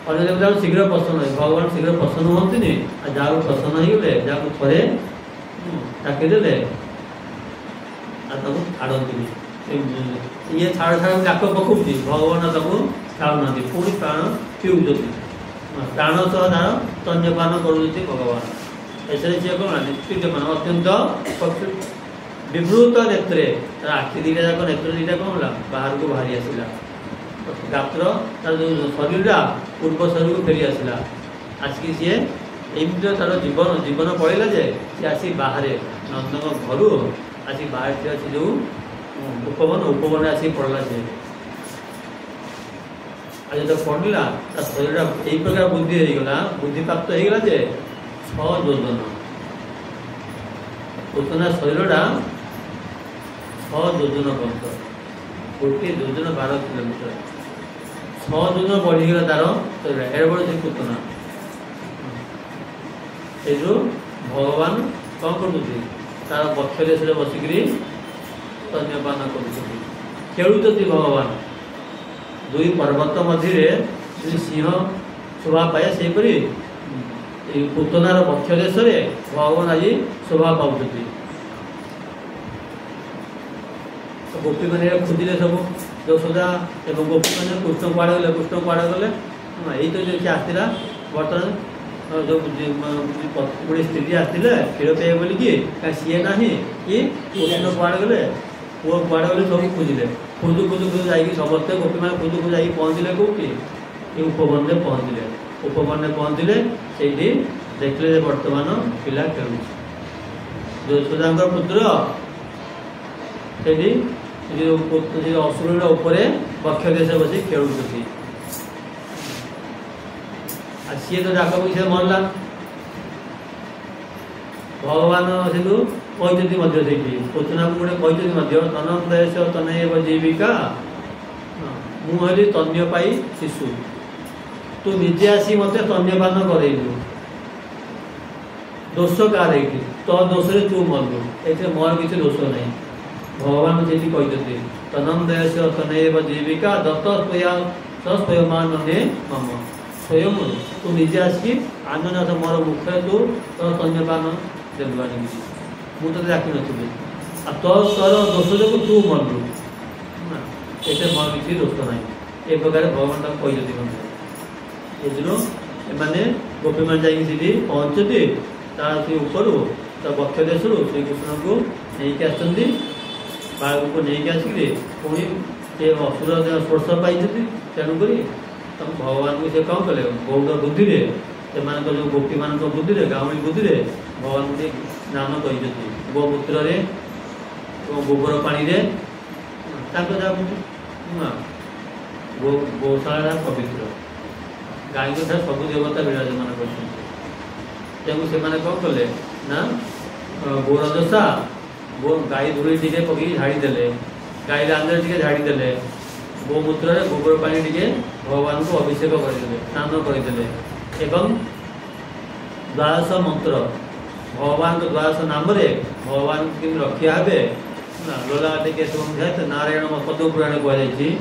अन्य देवता शीघ्र प्रसन्न है भगवान शीघ्र प्रसन्न हमें जहाँ प्रसन्न होगले जहाँ थे डाकिदे छाड़ती ये छाड़ छाड़ डाक पकाऊँगी भगवान छाड़ना पुणी प्राण पीऊँच प्राण सह तार स्तन्यपान करुँच भगवान ऐसे सी कौन निष्पीड्यमान अत्यंत विवृत नेत्रे आखि दीटा जाक नेत्र दीटा कौन है बाहर को बाहरी आसला गात्र तार जो शरीर पूर्व शरीर को फेरी आसला आसिक सी एमती तार जीवन जीवन पड़ेगा जे सी आसी बाहर नंदन घर आसी बाहर से जो उपवन आसिक पड़ला से आज जो पड़ला शरीर यही प्रकार बुद्धि होगा बुद्धि प्राप्त होगा जे 6 योजन पुतना शरीरटा 6 योजन पर्यत गोटे योजन 12 किलोमीटर 6 योजन बढ़ीगला तार शरीर एड बड़ से पुतना ये भगवान कौन कर तार बक्ष देश बसिक स्तन्यपान कर भगवान दुई पर्वत मध्य सिंह शोभा पाए सेपरी पुतनार बक्ष देश भगवान आज शोभा पाँच गोपी मैंने खोजिले सब यशोदा एवं गोपी मैंने कृष्ण कुआड़े गले कृष्ण कुआड़े गले यही तो जो आसला बर्तमान जो गोटे स्त्री आसते क्षीर पे बोलिकी सी ना कि कृष्ण कुआड़े गले पुओ कुआड़े गले सब खोजिले खोजु खोजु खोजु जा समस्ते गोपी मैंने खोजु खोजु जा पहुँचले कौटी ये उपवन में पहुँचले उपवन में पहुँचले से देखले बर्तमान पिला खेलु यशोदा पुत्र से असुर उपरे बक्ष देश बस खेलु सी तो डाक पी मरला भगवान से कहते पुतना को गोटे कहते तनंदेश तनएव जीविका मुझे तन्यपाई शिशु तू निजे आसी मत स्तन्यपान करेलु दोष कार तो दोष तू मरलु ये मोर किसी दोष नहीं भगवान से कहते तनंदेश तनएव जीविका दत्त स्वयं मम स्वयं तू निजे आसिक आनंद मोर मुखे तू तो स्तन्यपान देलु आनिक मुझे डाक नी तो तोर दोष जो तू मरलु ये मोर किसी दोष ना ये प्रकार भगवान कहते ये एमाने गोपी मान जाइए पहुँचती तार से ऊपर तो बक्ष देश श्रीकृष्ण को नहीं आसती बालक को नहीं आसिक पुणी से असुर स्पर्श पाई तेणुक भगवान को से कौन कले गौड़ बुद्धि से जो गोपी मान बुद्धि गाँवी बुद्धि भगवान को स्नान कर गोमूत्र गोबर पानी गौशाला पवित्र गाई को सब देवता विराजमान कर कौन कले ना गोरदशा गाई धूली टी पकड़ झाड़ीदे गाई रांदे टी झाड़ीदे गोमूत्र गोबर पानी टी भगवान को अभिषेक करदे स्नान करदे एवं द्वादश मंत्र भगवान को द्वादश नाम भगवान के रक्षा हे ललाटे केशव ध्यात नारायण पद पुराण कहुई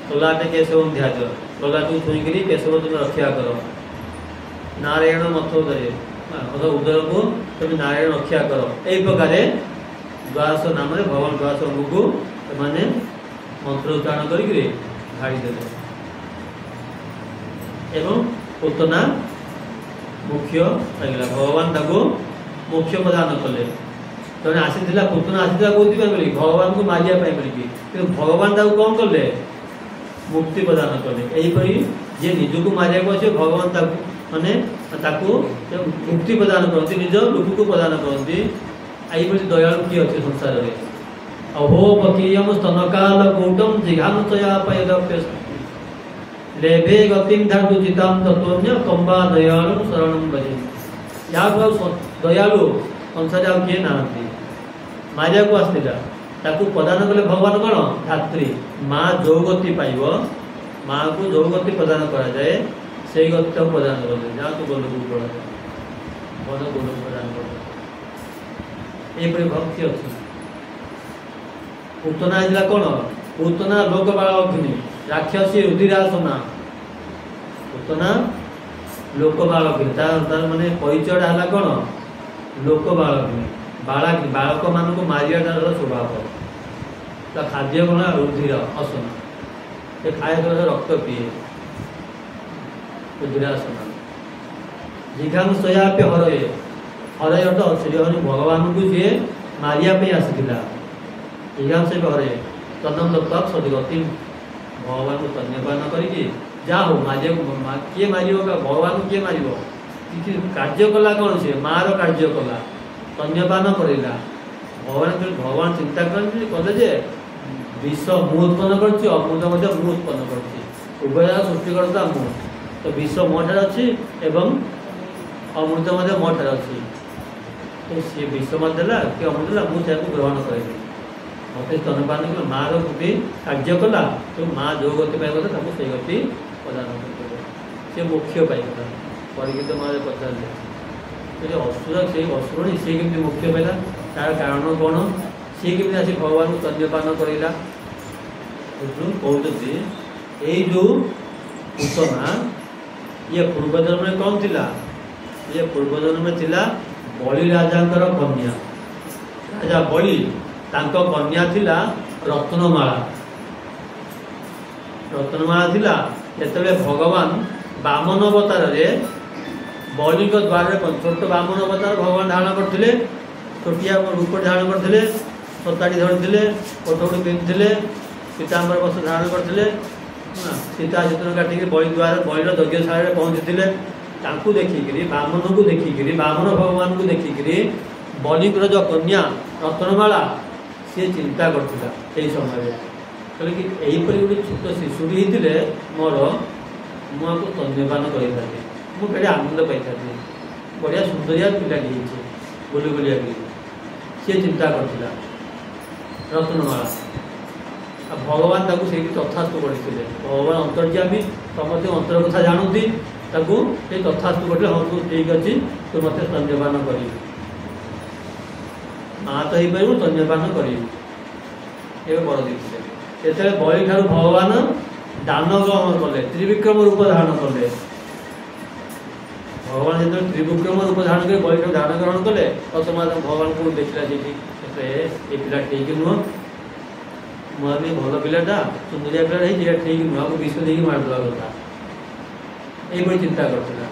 ललाटे केशव ध्यात ललाट छुईक केशव तुम रक्षा कर नारायण मत उदर को तुम नारायण रक्षा कर यही प्रकार द्वादश नाम भगवान द्वादश अंग को मैंने मंत्र उच्चारण करके झाड़ीदे एवं पूतना मुख्य लगला भगवान ताको मुख्य प्रदान कले जड़े आसी पूतना आसी कौन भगवान को मारिया बोलिकी भगवान ताको कौन कले मुक्ति प्रदान कले यहीपरी जी निज को मारिया अच्छे भगवान माने मुक्ति प्रदान करती निज लोक को प्रदान करती यही दयालु किए अच्छे संसार में अहो पकीयम स्तनकाल कौटम जिघानुतया पयदप्य लेभे गतिम धातुचिताम तत्वज्ञ कंबा दयालु शरणम भजे या दयालु संसार आ किए ना मारिया को आसला ताकू प्रदान कले भगवान कौन धात्री माँ जो गति पाइब माँ को जो गति प्रदान करा जाए से गति तक प्रदान कर जहाँ तो गोल को पड़ा गोल प्रदान कर भक्ति अच्छी पूतना है कौन पूतना लोक बालकिनी राक्षसी रुधिरासना पूतना लोक बालकिनी तार माने परिचय है कौन लोक बालकिनी बालक मान को मारिया तार स्वभाव खाद्य कौन रुधिर असना ये खाए तो रक्त पीए रुधिरासना जिघांसयाप्य हरये हरय अर्थ श्रीहरि भगवान को जी मारिया आसीला जिघांस हरे तदम दत्ता सदगति भगवान को स्तन्यपान करके जा हो मारिया किए मार भगवान को किए मार कि कार्य कला कौन से मार कार्य कला स्तन्यपान करेला भगवान चिंता कले विष मु उत्पन्न कर अमृत मु उत्पन्न कर उभय सृष्टिकर्ता मु तो विष मो ठार अच्छी एवं अमृत मो ठार अच्छी तो सी विष मत देला कि अमृत देला मुझे ग्रहण करेगी मत स्तनपान कर माँ री कार्य कला तो माँ जो गति पाइबा से गति प्रदान कर सी मुख्य पाइबा परीक्षित माँ पचारे असुर से असुर सी केमी मुख्य पाइला तार कारण कौन सी केमी आसी भगवान को स्तन्यपान करेला कहते यही जो पूतना ये पूर्वजन्म में कौन थिला ये पूर्वजन्म में थिला बलि राजा कन्या राजा बलि तांको कन्या थिला रत्नमाला रत्नमाला थिला जेतबे भगवान बामन अवतार रे बलि द्वार छोट बामन अवतार भगवान धारण करथिले छोटिया रूप धारण करथिले सताड़ी धरथिले कोटोड़ी पिंधिले पीताम्बर वस्त्र धारण करथिले सीता चित्र काटिक बलि द्वार बलिर यज्ञशाला पहुँचीले तांकू देखिकी बामन को देखिकी बामन भगवान को देखिकी बलिकर जो कन्या रत्नमाला सी चिंता करता समय कहले कि यहीपरि गोटे छोट शिशुटी होते मोर मुझे स्तन्यपान कर मुझे आनंद पाई बढ़िया सुंदरिया पिलाटी बोली बोलिया सी चिंता करता रत्नमाला भगवान ताकू से तथास्तु करते भगवान अंतर्यामी समस्त अंतर कथा जानती ताकू से तथास्तु करते हाँ तू ठीक अच्छी तू मत स्तन्यपान कर माँ तो हो पार स्तन्यपान कर बड़ देखते ये बलि ठार भगवान दान ग्रहण कले त्रिविक्रम रूप धारण कले भगवान जो त्रिविक्रम रूप धारण कर बलि ठार दान ग्रहण कले तत्माद भगवान को देखला ये पिला ठीक नुह मोर भल पिलाटा सुंदरिया पिला ठीक नुह विष देखिए मारदेवा कथा ये चिंता करता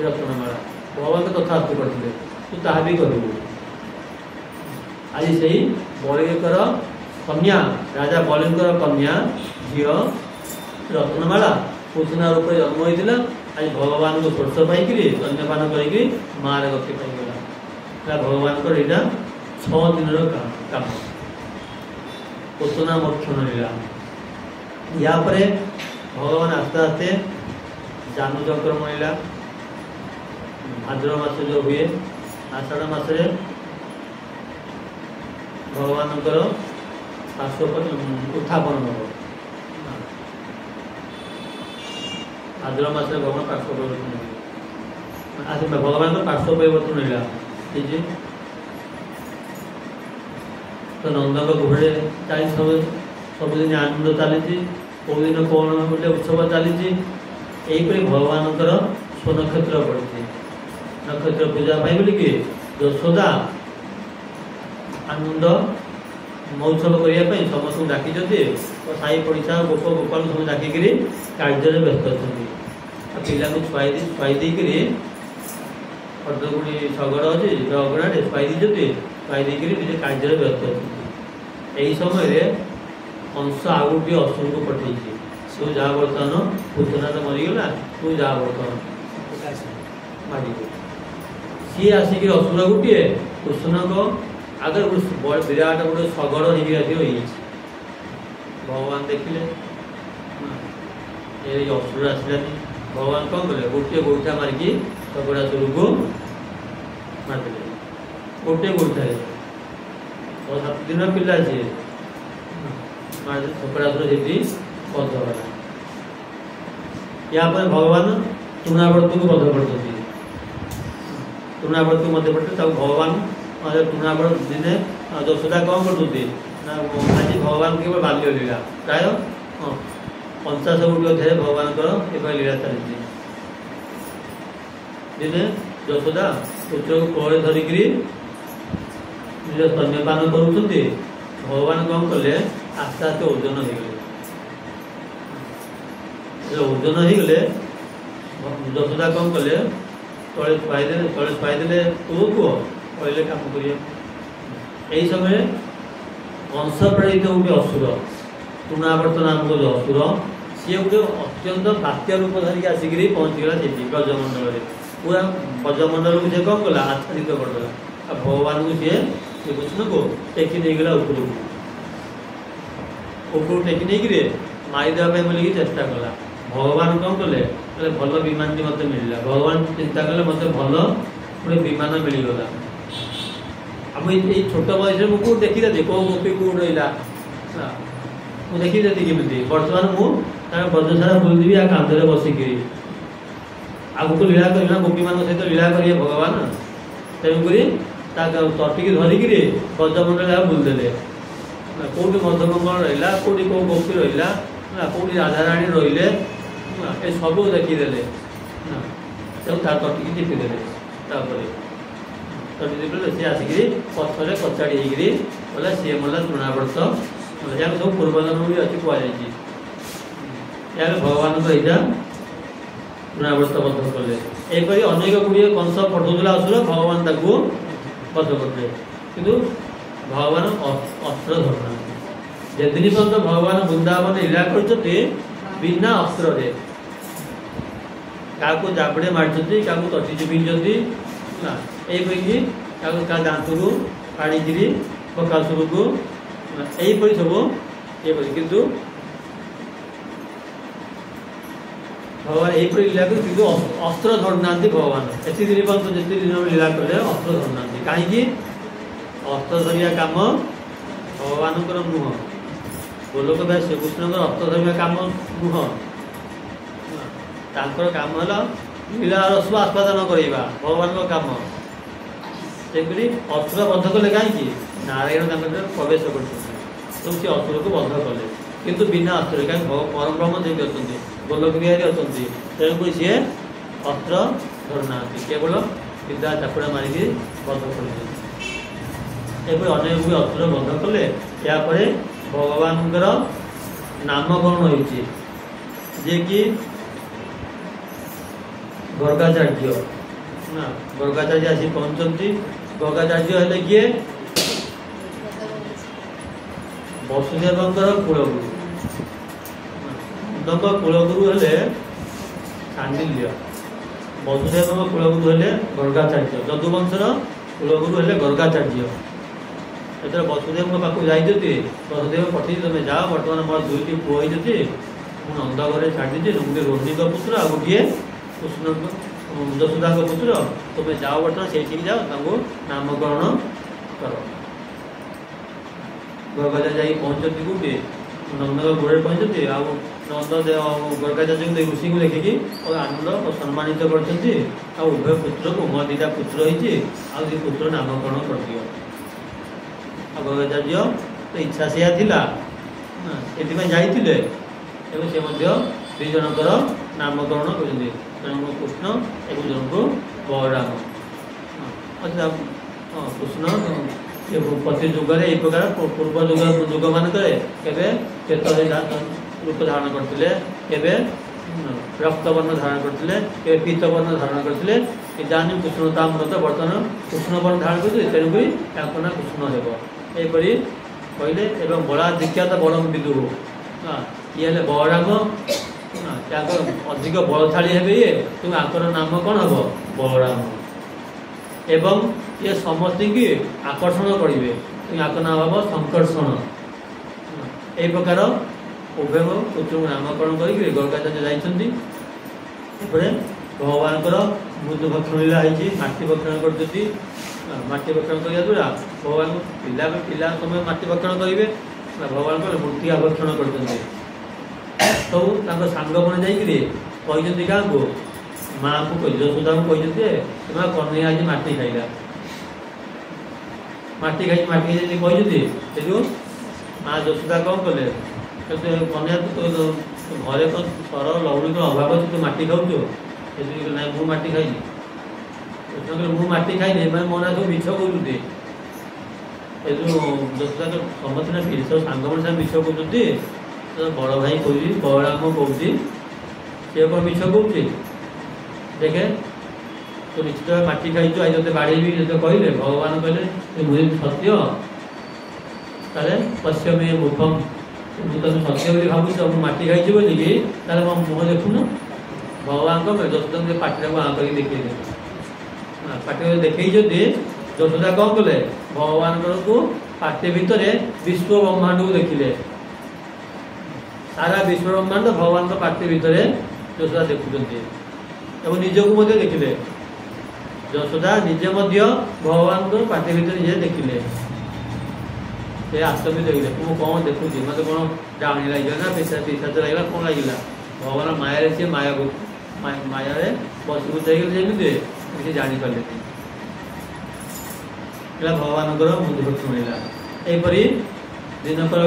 रत्नमाला भगवान तो तथास्तु करते तू ताहा भी करू आज से बलिकर कन्या राजा बलिकर कन्या झील रत्नमाला पूतना रूप जन्म होता आज भगवान को स्पर्श पाई स्तन्यपान कर मार गति पाईगला भगवान को यहाँ 6 दिन काम पूतना मोक्षण लीला या भगवान आस्ते आस्ते जानु चक्र मिला भाद्र मास जो हुए आषाढ़ मासरे भगवान उत्थापन हम भाद्र मास भगवान पार्श्व परिवर्तन भगवान पार्श्व परिवर्तन है तो नंदक घोड़े चली सबुदिन आनंद चली कौ दिन कौन गोटे उत्सव चली भगवान स्वनक्षत्र पड़ी नक्षत्र पूजा पाई बोलिकी यशोदा आनंद महोत्सव करने समस्त डाकी साई पड़िशा गोप गोपाल सब डाकिक कार्य व्यस्त अच्छा पिला को छुआई देकर अर्धगुड़ी शगड़ अच्छे अगड़े छुआई देकर कार्य व्यस्त अच्छा यही समय कंस आउ गोटे असुर को पठे तू जा बर्तमान पूतना तो मरीगला तू जा बर्तमान मार सी आसिक असुर गोटे कृष्ण को आगे विराट गोटे शगड़ हो भगवान देखिले असुर आसलानी भगवान कौन कले गोटे गोईठा मारिकी शगड़ासुर को मारदे गोटे गोईठा 7 दिन पिला सी शगड़ासुर से बध या भगवान तृणावर्त को बध करते तृणावर्त मध्य पड़ते भगवान तृणावर्त दिने यशोदा कौन करते आज भगवान केवल बाल्य लीला प्राय 50 कोटी अध्याय भगवान लीला चलती दिने यशोदा पुत्र को कोड़े धरिक निज स्तन्यपान करुँच भगवान कौन कले आस्ते आस्ते ओजन हो ओजन हो गले यशोदा कौन कले तले छुआईदे तू कुह कहले काम कर यही समय कंस प्रेरित गोटे असुर तृणावर्त नामक जो असुर सी गोटे अत्यंत बात्य रूप धरिक आसिक पहुँचीगला से ब्रजमंडल पूरा ब्रजमंडल को सी कौन कला आच्छादित करदेला भगवान को सी श्रीकृष्ण को टेकी नहीं गला उपरू टेकी नहीं मारिदेवाई बोलिकी चेष्टा कला भगवान कौन कले भल विमान मत मिलला भगवान चिंता कले मत भल गोटे विमान मिलगला आम ये छोट बयस मुझे देखी कौ गोपी कौट रहा मुझे देखी कमी बर्तमान मुझे ब्रजसारा बुलदेवी आ कांधे बसिकी आग को लीला करना गोपी मान सहित लीला करेंगे भगवान तेणुक तटिक धरिक ब्रजमंडल बुलदेले कौटी मधुमंगल रहा कौटी कौ गोपी रहा कौटी राधाराणी रही सब देखीदे तटिक टिपिदे तटी सी आसिक पथर कचाड़ी होगा सी मला तृणावर्त या सब पूर्वजन्म भी अच्छी कहुई या भगवान को यहाँ तृणावर्त बध कले यहपरि अनेक गुड़िए कंस पठाऊला असुर भगवान ताकू बध करते कि भगवान अस्त्र धरना जेदिन पर्यंत भगवान वृंदावन लीला करना अस्त्र क्या जाबड़े मार्चती क्या तटी चिपिंचती यहीपरि क्या दांत को फाड़ी बकासुर को यहीपरि सब ये किंतु भगवान यहीपरि लीला कि अस्त्र धरना भगवान एति दिन पर्यटन जिते दिन लीला कले अस्त्र धरना कहीं अस्त्र धरिया काम भगवान नुह गोलोक व्यास श्रीकृष्ण अस्त्र धरिया काम नुह तांकर काम है लीला रस आस्वादन करवा भगवान काम सेपरी अस्त्र बध कले कहीं नारायण प्रवेश कर सी असुर को बध कले किंतु बिना अस्त्र कहीं परम ब्रह्म देवी अच्छा गोलोक बिहारी अच्छा तेणुक सी अस्त्र धरना केवल विद्या चापुड़ा मारिकी बध कर अनेक गुड़ी असुर बध कले यापर भगवान नामकरण हो गर्गाचार्य ना गर्गाचार्य आसी पहुँचती। गर्गाचार्य हेले किए वसुदेवंकर कुलगुरु कुलगुरु हेले शांडिल्य वसुदेव कुलगुरु हेले गर्गाचार्य जदुवंशर कुलगुरु हेले गर्गाचार्य। एथर वसुदेव पाक जाइए वसुदेव पठे तुम जाओ बर्तमान मोर दुईटी पुओ होती मुझे नंद घरे छाड़ी गोटे रोहिणी पुत्र आ गोटे कृष्ण यशोदा पुत्र तुम जाओ बर्तमान से जाओ नामकरण कर। गर्गाचार्य जा पहुँचती गोटे नंद गोड़े पहुँचती आ नंद गर्गाचार्य ऋषि को देखिकी और आनंद और सम्मानित करते उभय पुत्र को मोर दीटा पुत्र होती आई पुत्र नामकरण कर दियो। गर्गाचार्य तो इच्छा से ये जाइए से दुई जनकर नामकरण कर जन कृष्ण एक जन को बलराम। कृष्ण प्रति जुगे ये प्रकार पूर्व जुग मानक केत रूप धारण करते रक्तवर्ण धारण करते पीतवर्ण धारण करते जानी कृष्णतामृत बर्तमान कृष्णवर्ण धारण करते तेणुक ना कृष्ण होपरी कहले एवं बड़ा दीक्षा तो बड़ विदु ये बलराम अधिक बलशाली हे ये तुम आकर नाम कौन हम बलराम एवं ये समस्त की आकर्षण करेंगे तुम आकर नाम हम संकर्षण। यही प्रकार उभय पुत्र को नामकरण कर गर्गाचार्य जाइए। भगवान मृदु भक्षण लीला होती माटी भक्षण करती माटी भक्षण करने द्वारा भगवान पिला पिला समय माटी भक्षण करेंगे भगवान मूर्ति भक्षण करते सब सांग मैंने जाकि क्या को माँ को कही यशोदा को कहते तुम्हारा कन्हैया आज माटी खाइला माटी खाई कहते से माँ यशोदा कौन कले कन्हैया तो घरे तो सर लवणी अभाव अच्छे तो माटी खाऊ ना मु माटी खाई मु माटी खाई मो ना सब मिछ कहते यशोदा समस्त सब सांग मैंने मिछ कहते बड़ भाई कह बलराम कौन सी कौन मिछ कौचे देखे तो निश्चित भाव माटी खाई आई जो बाढ़ी जो कहले भगवान कहले मुझे सत्य ताले पश्चिम मुखम तुम सत्य बोली भावुच मुझे माटी खाई बोलिकी मो मुह देखुन भगवान यशोदा पाटी को आँ कर देखिए पाटी देखी यशोदा कौन कले भगवान को पाटी भितर विश्व ब्रह्मांड को देखिले सारा विश्व ब्रह्मांड भगवान पाटी भितर यशोदा देखुंत एवं निजक देखिले यशोदा निजे भगवान पाटी भितर निजे देखिले से आश्चर्य देखिले मुझे कौन देखुची मत कौन डाणी लगे ना पिशाच लगे कौन लगे भगवान माया सी माया माया बस जमी जापारे भगवान बुद्धिभक्ति मिलला। यहपरी दिनकर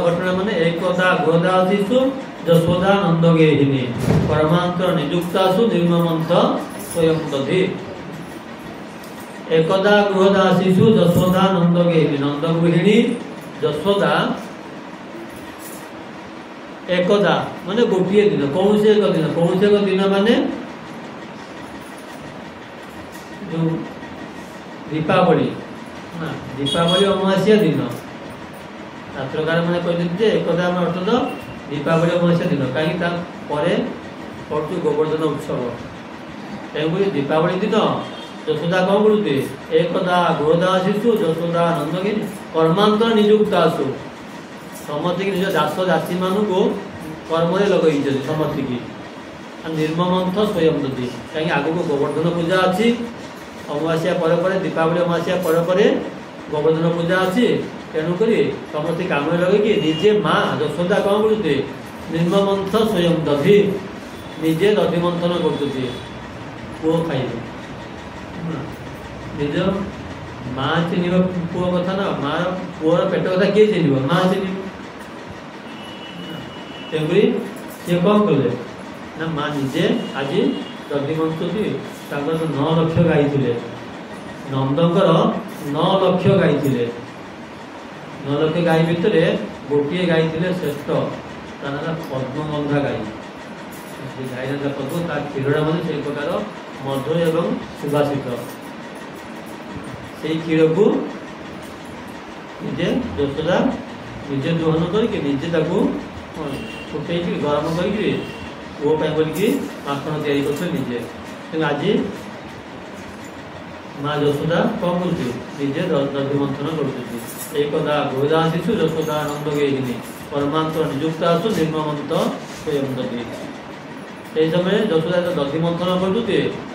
घटना माने एकदा गोदाशिषु यशोदा नंदगेहिनी परमांतर निजुक्तासु निर्ममंथ स्वयं दधि। एकदा गृहदाशिषु यशोदा नंदगेहिनी नंदगृहिणी यशोदा एकदा माने गोटे दिन कौन से एक दिन माने जो दीपावली दीपावली अमावास्या दिन शास्त्रकार मैंने कहते एकदा अर्थ तो दीपावली अमावास्या दिन कहीं पड़ू गोवर्धन उत्सव तेणुक दीपावली दिन यशोदा कौन करुते एकदा गोदाशिषु यशोदा नंदगिरी कर्मांतर निजुक्तासु समस्त की निज दास दासी मान को कर्म लगे समस्त की निर्ममंथ स्वयं दधि कहीं आग को गोवर्धन पूजा अच्छी अमावास्या पर दीपावली अमावास्या पर गोवर्धन पूजा अच्छी तेणुक समस्त काम लगे निजे माँ यशोदा कौन करुते निर्ममंथ स्वयं दधि निजे दधि मंथन करते पुओ खाइबे निज माँ चिन्ह पुओ कथा ना माँ पुओर पेट कथा किए चिन्ह माँ चिन्ह तेणुक सी कौन कले ना माँ निजे आज दधि मंथुची 9 लक्ष गाई थे नंदकर 9 लक्ष गाई थे 9 लक्ष गाई भितर गोटे गाई थे श्रेष्ठ तार पद्मगंधा गाई से गाई रंधा पर्व ता क्षीरटा मध्य से प्रकार मधुर एवं सुभाषित से क्षीर को निजे यशोदा निजे दोहन करके निजे फुटे गरम करके पुओ बोलिकी माखण तैयारी करते निजे तेणु आज माँ यशोदा कौन कर निजे दधि मंथन कर एकदा गोदा शिशु यशोदा आनंद गई परमांतर निजुक्त आसु निर्ममंत स्वयं दधि से समय यशोदा दधि मंथन कर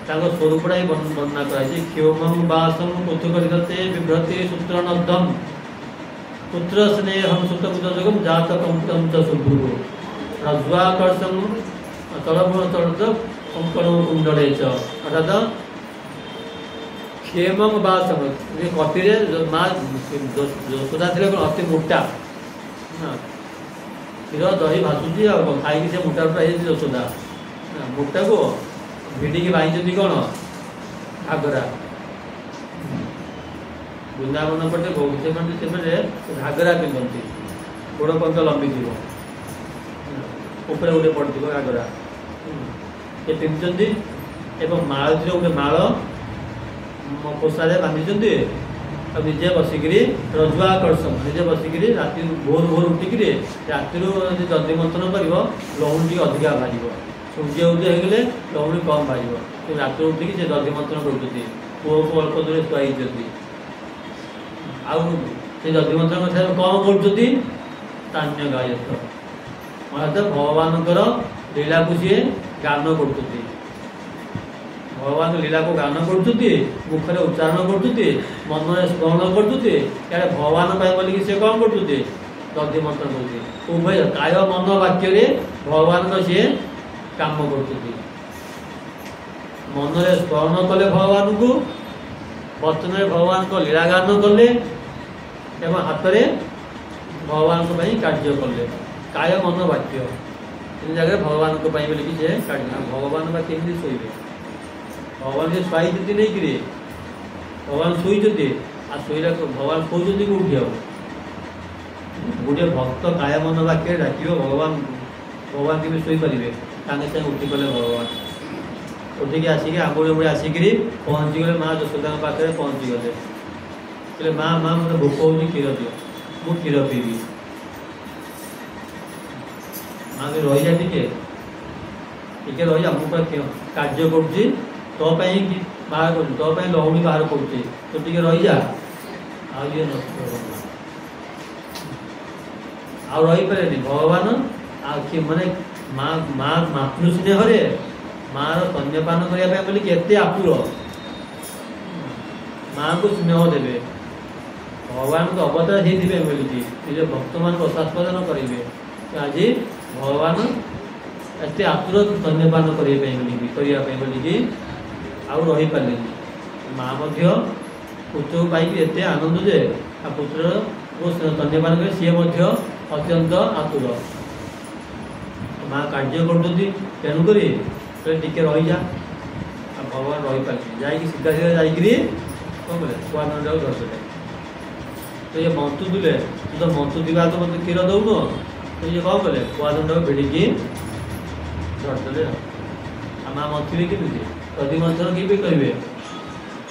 स्वरूपटा ही वर्णना कराई क्षोम बासम पुत्रते बिभ्रति सूत्रनद्धम पुत्र स्नेहम सुतपुत्रजगम जात कंकम च सुभ्रु रज्वाकर्षम तलभुण तलद कंकण कुंडले च अर्थात क्षेम बासम कपिरे माँ यशोदा थे अति मोटा क्षीर दही भासुची खाई से मोटा यशोदा मोटा को भिडिकी बांधी कौन घागरा वृंदावन पटे से घागरा पिंधती गोड़ पंख लंबी थी गोटे पड़ो घागरा ये पिंधि एवं माल गोटे माल पोषारे बांधी निजे बसिक रजुआकर्षण निजे बसिक राति भोर भोर उठिक राति दधि मंथन कर लहुणी टी अधिका बाहर सूर्य उदय होगले लहुणी कम बाहर रात उठिक से दधि मंथन कर पुओ को अल्प दूर शुआई से दधि मंथन कर कौन कर गायत अर्थात भगवान लीला को सी गान कर भगवान लीला को गान कर मुखर उच्चारण कर मन में स्मरण कर भगवान बोलिक सी कौन कर दधि मंथन कर उभय काय मन वाक्य भगवान को सी काम कर मन में स्मरण कले भगवान को वचन भगवान को लीला गान कले एवं हाथ में भगवान को कार्य कले काय मन वाक्य तीन जगह भगवान को बोलिकी से भगवान बा केमी शोबे भगवान से शुआई नहीं कि भगवान शोचे आ शोला भगवान शोचे कौटी गोटे भक्त काय मन वाक्य डाक भगवान भगवान केमी शोपारे सागे सागे उठी गले भगवान उठिक आसिक आंबुड़ी उड़ी आसिक पहुँची गले माँ यशोदा पाखे पहुँची गले कहले माँ माँ मतलब भोक हो क्षीर दियो मु क्षीर पीबी माँ भी रही जा टे रही जा मुझे कार्य कर तो बाहर कर तो लहुणी बाहर कर तो टे रही जा आए रही पारे भगवान माने माँ माँ मातृ स्नेह माँ स्तन्यपान करने के आतुर माँ को स्नेह देवे भगवान को अवतार होते बोलिकी निज भक्त मान रसास्वादन करेंगे आज भगवान एत आतुर स्तन्यपान करने बोलिकी आउ रही पारे माँ पुत्र को पाई एत आनंद जे पुत्र को स्तन्यपान कर सी अत्यंत आतुर माँ कार्य करुक टे रही जा भगवान रही पारे जा सीधा सीधा जाकि कौन कले छुआन धरते तो ये मंतु दिले तू तो मंतु दिवा तो मतलब क्षीर दौन तो ये कौन कले छुआन को भिड़िकी धरते माँ मंत्री कि दधि मंथन कि कहे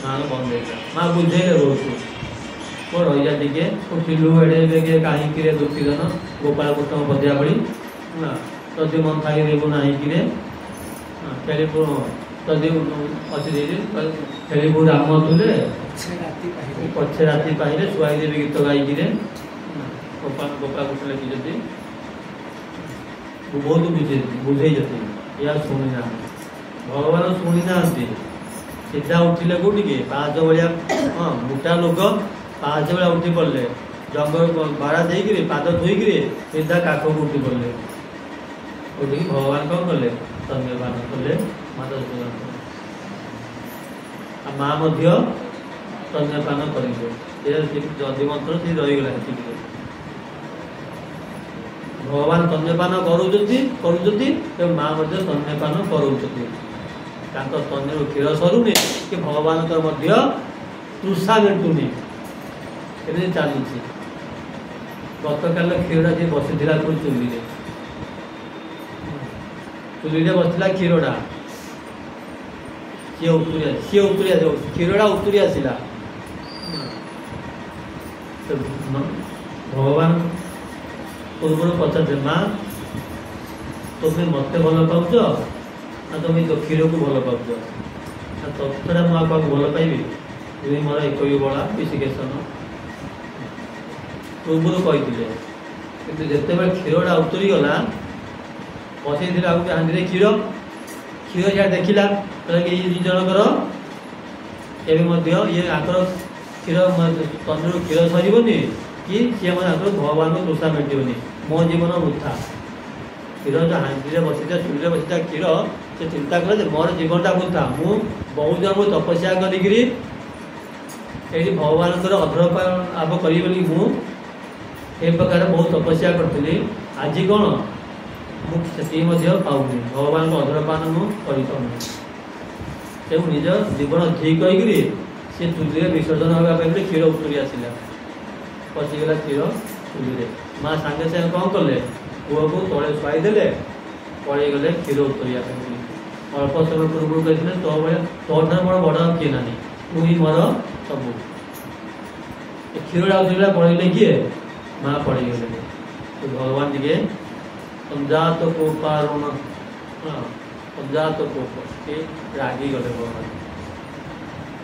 माँ बंद माँ बुझेले बहुत को रही जा टे उठिलु एड़े कहीं दुर्योधन गोपाल कृष्ण बधिया भली दधि मंथा देबू ना खेली दधि अच्छी खेलबू राम तुले पछे राति पाइले शुआई देवी गीत गाई गोपाल गोपाल कृष्ण लिखी बहुत बुझे या शुणी ना भगवान शुणी ना सीधा उठिले कौटी पाँच भाया हाँ मोटा लोक पाँच भाया उठी पड़े जंगल भाड़ा देकर पाद धोईक सीधा काख को उठी पड़े उठिक भगवान कौन कले स्तन्यपान कले माता माँ स्तन्यपान करेंगे दधि मंत्र से रहीगला भगवान स्तन्यपान करुँच माँ स्तन्यपान करुँच स्तन क्षीर सरुनी कि भगवान तृषा मेटुनी एमती चलुची गत काल क्षीरटा जी बसी चुली चुली बसला क्षीरटा सी उतरी क्षीरटा उतरी आसला भगवान पूर्व पचारे माँ तुम्हें मत भल पाच ना तुम तो क्षीर को भल पाच तथरा मुझे भल पाइबी तुम्हें मोर एक बड़ा विशिकेशन पूर्व कही कि जिते क्षीरटा उतरी गला बसई गोटे हांडी क्षीर क्षीर जहाँ देखला कि ये जनकर ये आकर क्षीर तंदुर क्षीर सरबनी कि सी आकर भगवान को तृषा मेटनी मो जीवन वृथा क्षीर जो हांडी बसीता चुले बसीता क्षीर से चिंता कले मोर जीवनटा वृथा मु बहुत जन तपस्या करी भगवान अधरपाप करी प्रकार बहुत तपस्या करी आज कौन मुझे पाऊनी भगवान को अधरपान मुझे निज जीवन ठीक करी सी चुली विसर्जन होगापी क्षीर उतरी आसला पशिगला क्षीर चुली माँ सागे सागे कौन कले पुओ को तले शुआईदे पड़े गले क्षीर उतरिया अल्प समय पूर्व कहते तो ठार मोर बड़ किए ना तू ही मोर सब क्षीरटा उतरला पड़े किए माँ पड़े गले तो भगवान टे संजात कोपारुण संजात कोप रागी गले भगवान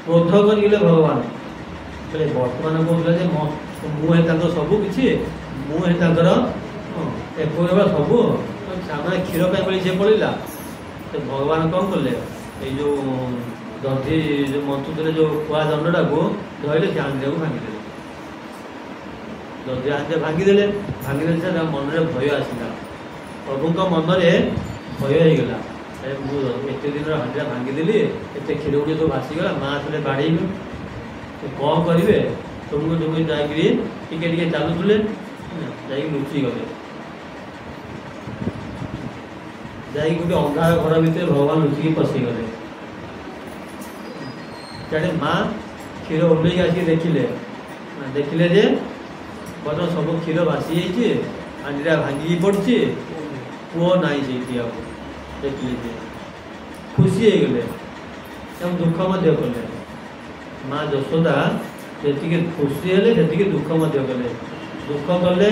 क्रोध करगले भगवान बोले बर्तमान कहते मुझे सबू कि मुझे सब सामने क्षीर पे सी पड़ा तो भगवान कौन कले जो दधि जो मंथुले जो कुआ दंडटा को धरले से हांडी को भांगीदे दधि हांडी भांगीदे भांगीदे मन में भय आसला प्रभु मन में भय होगा एत दिन हांडी भांगीदेली एत क्षीर गुड़ी सब भासीगला माँ से बाड़े कौन करेंगे तुमको तुम्हें जाकि टे चलुले जा लुचि गले जाए गोटे अंधार घर भितर भगवान लुचिकी पशिगले क्या माँ क्षीर ओल्ल आसिक देखिले जे बर्तमान सब क्षीर भासी हांडीटा भांगी पड़ी पुओ नाई से देखिले खुशी हो गले दुख कले माँ जशोदा जी खुशी हेले से दुख कले दुख कले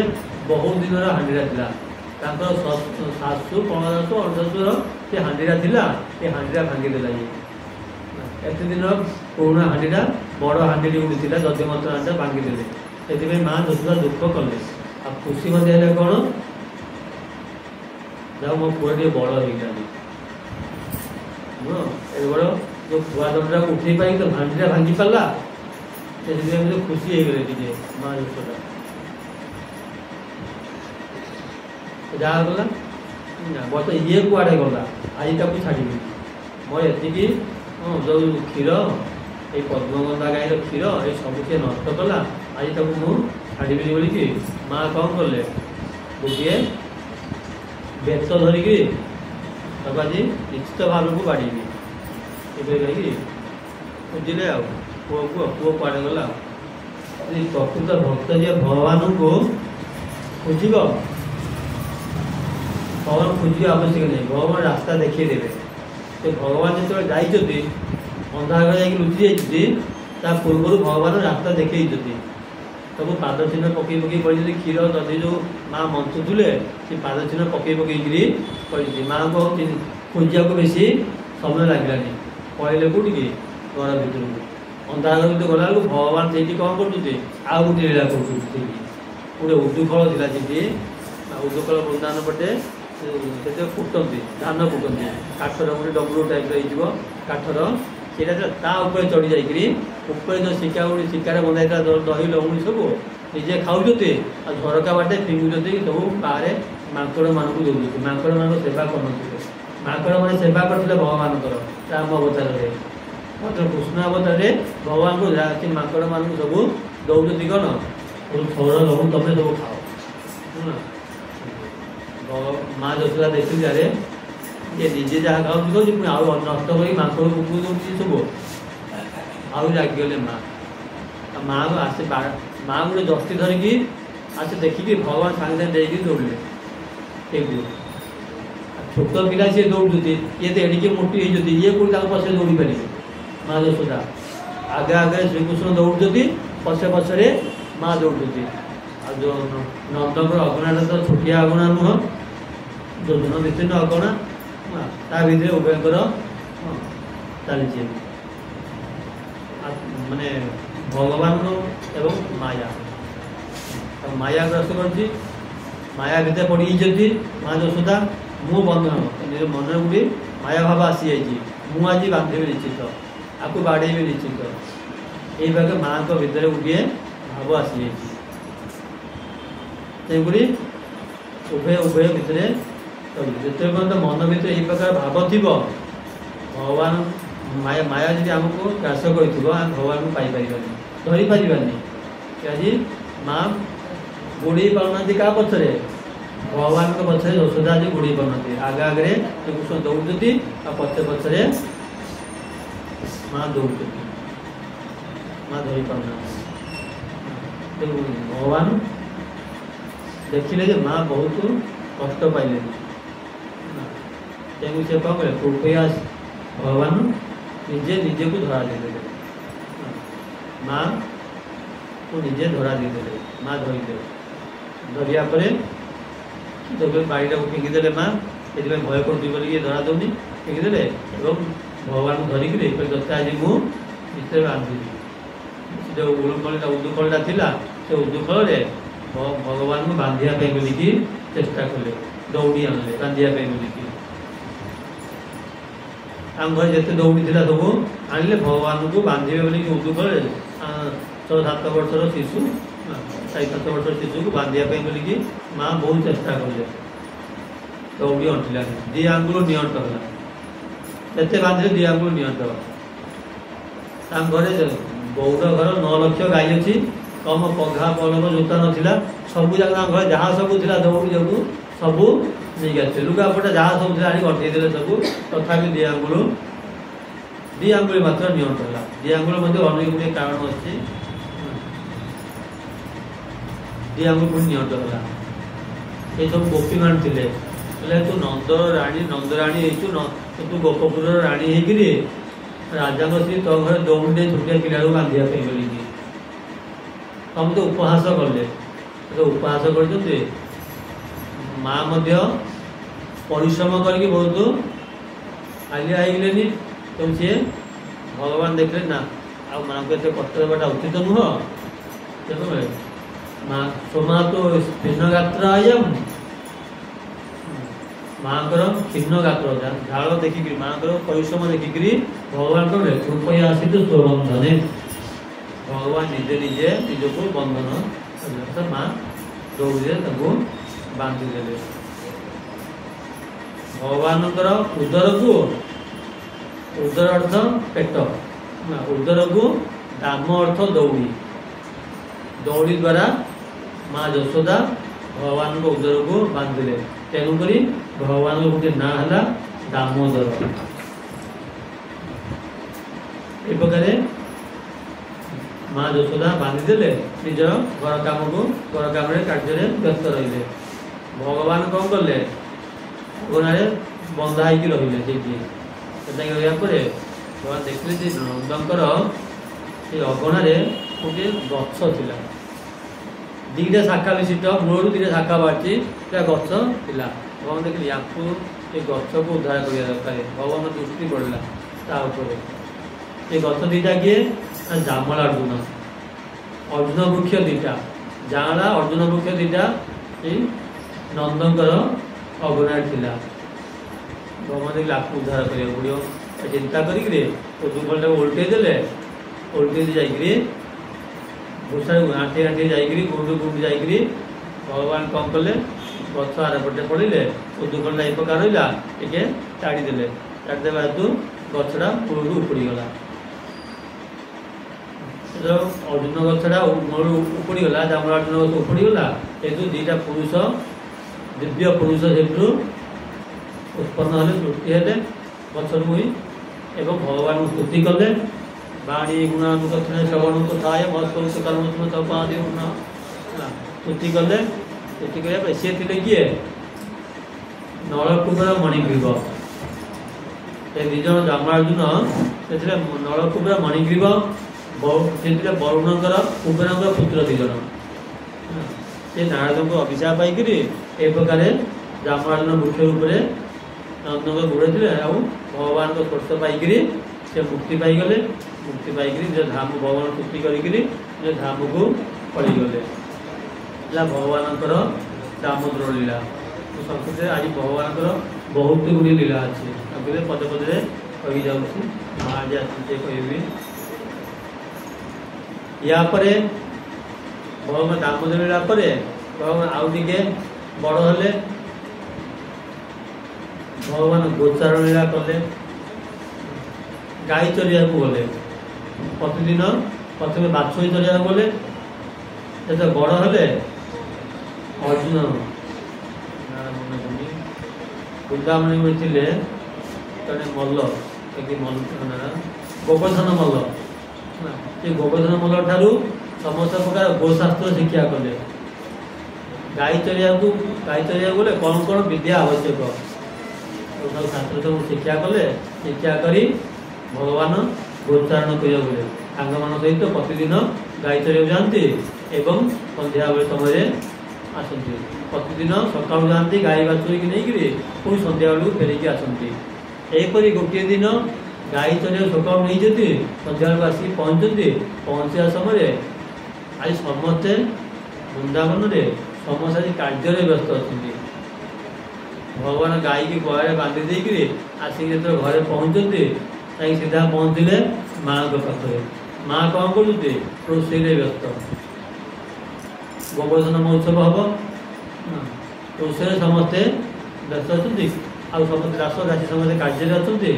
बहुत दिन हांडीटा था शाशु पणदास अणदासुर से हांडीटा था ये हांडीटा भांगीदेला एत दिन पुराणा हांडीटा बड़ हांडी गोटे था दधिमंत्र हांडीटा भांगीदे से माँ जशोदा दुख कले आ खुशी कौन जाओ मो पुआ टे बड़ होगा बड़ जो खुआ दंडा को उठे पाई तो हांडीटा भांगी पारा से खुशी हो गए टे माँ जशोदा जहाँ गला बस ये कुआड़े गला आज तक छाड़ी मोर एति जो क्षीर ये पद्मगंधा गाईर क्षीर ये सब सी नष्ट कला आज तक मुझे बोलिकी माँ कौन कले गोटे बेत धरिकी आज निश्चित भाव को बाड़ी कहीं बुझे पुओ को पुओ कुआड़े गला प्रकृत भक्त जी भगवान को खोज भगवान खोज आवश्यक नहीं भगवान रास्ता देखिए तो भगवान जो जाइए अंधार घर जा लुचि जा पूर्व भगवान रास्ता देखे सब पाद चिन्ह पकई पकई पड़ी क्षीर दधि जो माँ मंथुले से पाद चिन्ह पकई पकई पड़ी माँ को खोजा को बेसी समय लगलानी पड़े कौटी कि घर भर अंधार घर भर गला भगवान से कौन कर आउ गोटे लीला कर गोटे उदुफल थी उदुफल वृंदावन पटे से फुटती धान फुटती काठर गोटे डब्लू टाइप काठर से चढ़ी जाकि जो शिका गुड़ी शिकार बंधा दही लवणी सब निजे खाऊ झरका बाटे फिंगुंट सब बाहर माकड़ मान दौर माकड़ मान सेवा कर माकड़ मैंने सेवा करते भगवान राम अवतार कृष्ण अवतार भगवान को माकड़ मान सब दौर कौन सौर लहू तुम सब खाओ माँ जशोदा देखी जाए ये निजे जहाँ खाऊ आउ नष्ट कर माकड़ कुकुर दौर सब आउ रागिगले माँ माँ को आसे माँ गोटे जस्ती धरिकी आसे देखिकी भगवान सागे सागे दौड़े ठीक छोट पिला सी दौड़ुती ये तो एडिके मोटी होती ये कोई पछे दौड़ी पारे माँ यशोदा आगे आगे श्रीकृष्ण दौड़ुती पछे पछे माँ दौड़ुती आ जो नंदकर अगणा तो छोटिया अगणा नुह जो दिन वितीर्ण अगणा ता भितर उभयकर चली माने भगवान एवं माया माया ग्रस्त कर माया भितर पड़ी माँ यशोदा मु बंधन निज मन गोटे माया भाव आसी जाइए आज बांधे निश्चित आपको बाड़े निश्चित यही भाग माँ को भितर गोटे भाव आसी जाइए उभय उभय भितर जिते पर्यंत मन भितर यही प्रकार भाव थी भगवान माया माया जी आमको ग्रास कर भगवान को पाई धरी पारानी माँ गोड़े पाना क्या पचरे भगवान के पचरे यशोदा जी गोड़े पाना आगे आगे श्रीकृष्ण दौड़ती पचे पचरे माँ दौड़ती माँ धरी पाना भगवान देखिले माँ बहुत कष्ट पाइले से कौन कहे कृपया भगवान निजे निजे को धरा दे माँ को निजे धरा दे माँ धरीदे धरिया जब बाड़ी को फिंगिदे माँ से भय कर धरा दौनी फिंगिदे भगवान को धरिक दत्ता आज मुझे बांधि जो उदुखलटा था से उदुखल भगवान को बांधिया बोलिकी चेष्टा कले दौड़ी आनले बांधिया बोलिकी आम घर जिते दौड़ी था सब आनिले भगवान को बांधे बोलिकी उदुखल 6-7 वर्षर शिशु 4-7 वर्षर शिशु को बांधिया बोलिकी माँ बहुत चेष्टा कले दौड़ी अंटिला दी आंगुल नियंट है एत बांधे दी आंगुल नियंट घर बौर घर 9 लक्ष गाई अच्छी कम पघा पलक जोता नाला सब जाक घर जहाँ सब था दौड़ी जाऊ सब नहीं आते लुगापटा जहाँ सब थी अटईदे सब तथा दी आंगुल मात्र नियंट है दी आंगुल अनेक गुड़े कारण अच्छे दी आंगुल पुणी नियंट है ये सब गोपी मान थे तू नंदराणी तू गोपपुर राणी होगी राजा श्री तो घर दौड़े छोटिया पिला बांधिया बोलिकी तुम तो उपहास कले तो उपहास कर माँ परिश्रम करके बहुत आलिया होगले तो सी भगवान देखले ना आ माँ को एत कष्ट देवाटा उचित नुह तेणु माँ सोमा तो भिन्न गात्र आयम माँ को क्षीण गात्र झाड़ देखिक माँ को परिश्रम देखिक भगवान को कृपया आसी तो स्वबंधने भगवान निजे निजे निजक बंधन माँ दौड़े बांधिदे भगवान उदर को उदर अर्थ पेट उदर को दाम अर्थ दौड़ी दौड़ी द्वारा माँ यशोदा भगवान को उदर को बांधिले तेणुक भगवान गोटे ना है दामोदर ए प्रकार माँ यशोदा बांधिदे निज घर काम को घर काम कार्य व्यस्त रही भगवान कौन कले अगणारे बंधा हो रही भगवान देखिले नंदकर से अगणारे गोटे गछ था दीटा शाखा विशिष्ट मूलू 2टा शाखा बाहरी गछ था भगवान देखिए या गछ को उद्धार करने दरकार भगवान दृष्टि पड़ा ये गछ 2टा किए जामला अर्जुन वृक्ष 2टा जामला अर्जुन वृक्ष 2टा नंदकर अगणारे था भगवान देखिए आपको उद्धार करा पड़ो चिंता करें दुबलटा उल्टे जाकि भूषा आंटी आंटी जाकि गुंडू गुंडू जाकि भगवान कौन कले गछ आरपटे पड़े उदुखलटा एक प्रकार रहा टे टाड़ीदे टाड़ीदेवा हेतु गछटा मूल उपड़गला अर्जुन गछटा मूल उपड़गला जामल अर्जुन गछ उपड़गला हेतु 2टा पुरुष दिव्य पुरुष से उत्पन्न हेले सृष्टि हेले गछर मुई एवं भगवान को स्तुति कले बाणी गुणानुकथन श्रवण कथाय महत्व कर्म तपादि स्तुति कले स्तुति करने सी थे किए ନଳକୂପର ମଣିଗ୍ରୀବ। ଏ ଦୁଇ ଜଣ ଯମରାଜୁନ ସେଥିରେ ନଳକୂପର ମଣିଗ୍ରୀବ, ସେଥିରେ ବରୁଣଙ୍କର କୁବେରଙ୍କର ପୁତ୍ର ଦୁଇ ଜଣ। ସେ ନାରଦଙ୍କୁ ଅଭିଶାପ ପାଇକିରି ଏ ପ୍ରକାର ଯମରାଜୁନ ବୃକ୍ଷ ଉପରେ ନନ୍ଦଙ୍କ ଗୋଡ଼ରେ ଥିଲେ ଆଉ ଭଗବାନଙ୍କ ସ୍ପର୍ଶ ପାଇକିରି ସେ ମୁକ୍ତି ପାଇଗଲେ। ମୁକ୍ତି ପାଇକିରି ନିଜ ଧାମ ଭଗବାନ ତୃପ୍ତି କରିକିରି ନିଜ ଧାମକୁ ପଳେଇଗଲେ। ହେଲା ଭଗବାନଙ୍କର ଦାମୋଦର ଲୀଳା। ସଂସ୍କୃତିରେ ଆଜି ଭଗବାନଙ୍କର ବହୁତ ଗୁଡ଼ିଏ ଲୀଳା ଅଛି। ଆଗରେ ପଦେ ପଦରେ କହିଯାଉଛି, ମା ଆଜି ଆସୁଛି କହିବି। ୟା ପରେ ଭଗବାନ ଦାମୋଦର ଲୀଳା ପରେ ଭଗବାନ ଆଉ ଟିକେ ବଡ଼ ହେଲେ, ଭଗବାନ ଗୋଚାରଣ ଲୀଳା କଲେ। ଗାଈ ଚରିବାକୁ ଗଲେ, ପ୍ରତିଦିନ ପ୍ରଥମେ ବାଛୁରୀ ଚରିବାକୁ ଗଲେ। ଯେତେବେଳେ ବଡ଼ ହେଲେ ଅର୍ଜୁନ ବୃନ୍ଦାବନ ଥିଲେ ଜଣେ ମଲ୍ଲ, ଗୋବର୍ଦ୍ଧନ ମଲ୍ଲ। ସେ ଗୋବର୍ଦ୍ଧନ ମଲ୍ଲ ଠାରୁ ସମସ୍ତ ପ୍ରକାର ଗୋଶାସ୍ତ୍ର ଶିକ୍ଷା କଲେ। ଗାଈ ଚରିବାକୁ ଗଲେ କ'ଣ କ'ଣ ବିଦ୍ୟା ଆବଶ୍ୟକ ସବୁ ଶାସ୍ତ୍ର ସବୁ ଶିକ୍ଷା କଲେ। ଶିକ୍ଷା କରି ଭଗବାନ ଗୋଚାରଣ କରିବାକୁ ଗଲେ। ସାଙ୍ଗମାନଙ୍କ ସହିତ ପ୍ରତିଦିନ ଗାଈ ଚରିବାକୁ ଯାଆନ୍ତି ଏବଂ ସନ୍ଧ୍ୟାବେଳେ ସମୟରେ ଆସନ୍ତି। ପ୍ରତିଦିନ ସକାଳୁ ଯାଆନ୍ତି ଗାଈ ବାଛୁରୀକି ନେଇକିରି, ପୁଣି ସନ୍ଧ୍ୟାବେଳକୁ ଫେରିକି ଆସନ୍ତି। ଏହିପରି ଗୋଟିଏ ଦିନ ଗାଈ ଚରିବାକୁ ସକାଳୁ ନେଇଛନ୍ତି, ସନ୍ଧ୍ୟାବେଳକୁ ଆସିକି ପହଞ୍ଚନ୍ତି। ପହଞ୍ଚିବା ସମୟରେ ଆଜି ସମସ୍ତେ ବୃନ୍ଦାବନରେ ସମସ୍ତେ ଆଜି କାର୍ଯ୍ୟରେ ବ୍ୟସ୍ତ ଅଛନ୍ତି। ଭଗବାନ ଗାଈକି ଗୁହାଳରେ ବାନ୍ଧି ଦେଇକିରି ଆସିକି ଯେତେବେଳେ ଘରେ ପହଞ୍ଚନ୍ତି, ଯାଇକି ସିଧା ପହଞ୍ଚିଲେ ମାଆଙ୍କ ପାଖରେ। ମା କ'ଣ କରୁଛନ୍ତି? ରୋଷେଇରେ ବ୍ୟସ୍ତ। ଗୋବର୍ଦ୍ଧନ ମହୋତ୍ସବ ହବ, ରୋଷେଇରେ ସମସ୍ତେ ବ୍ୟସ୍ତ ଅଛନ୍ତି। ଆଉ ସମସ୍ତେ ଦାସ ଦାସୀ ସମସ୍ତେ କାର୍ଯ୍ୟରେ ଅଛନ୍ତି।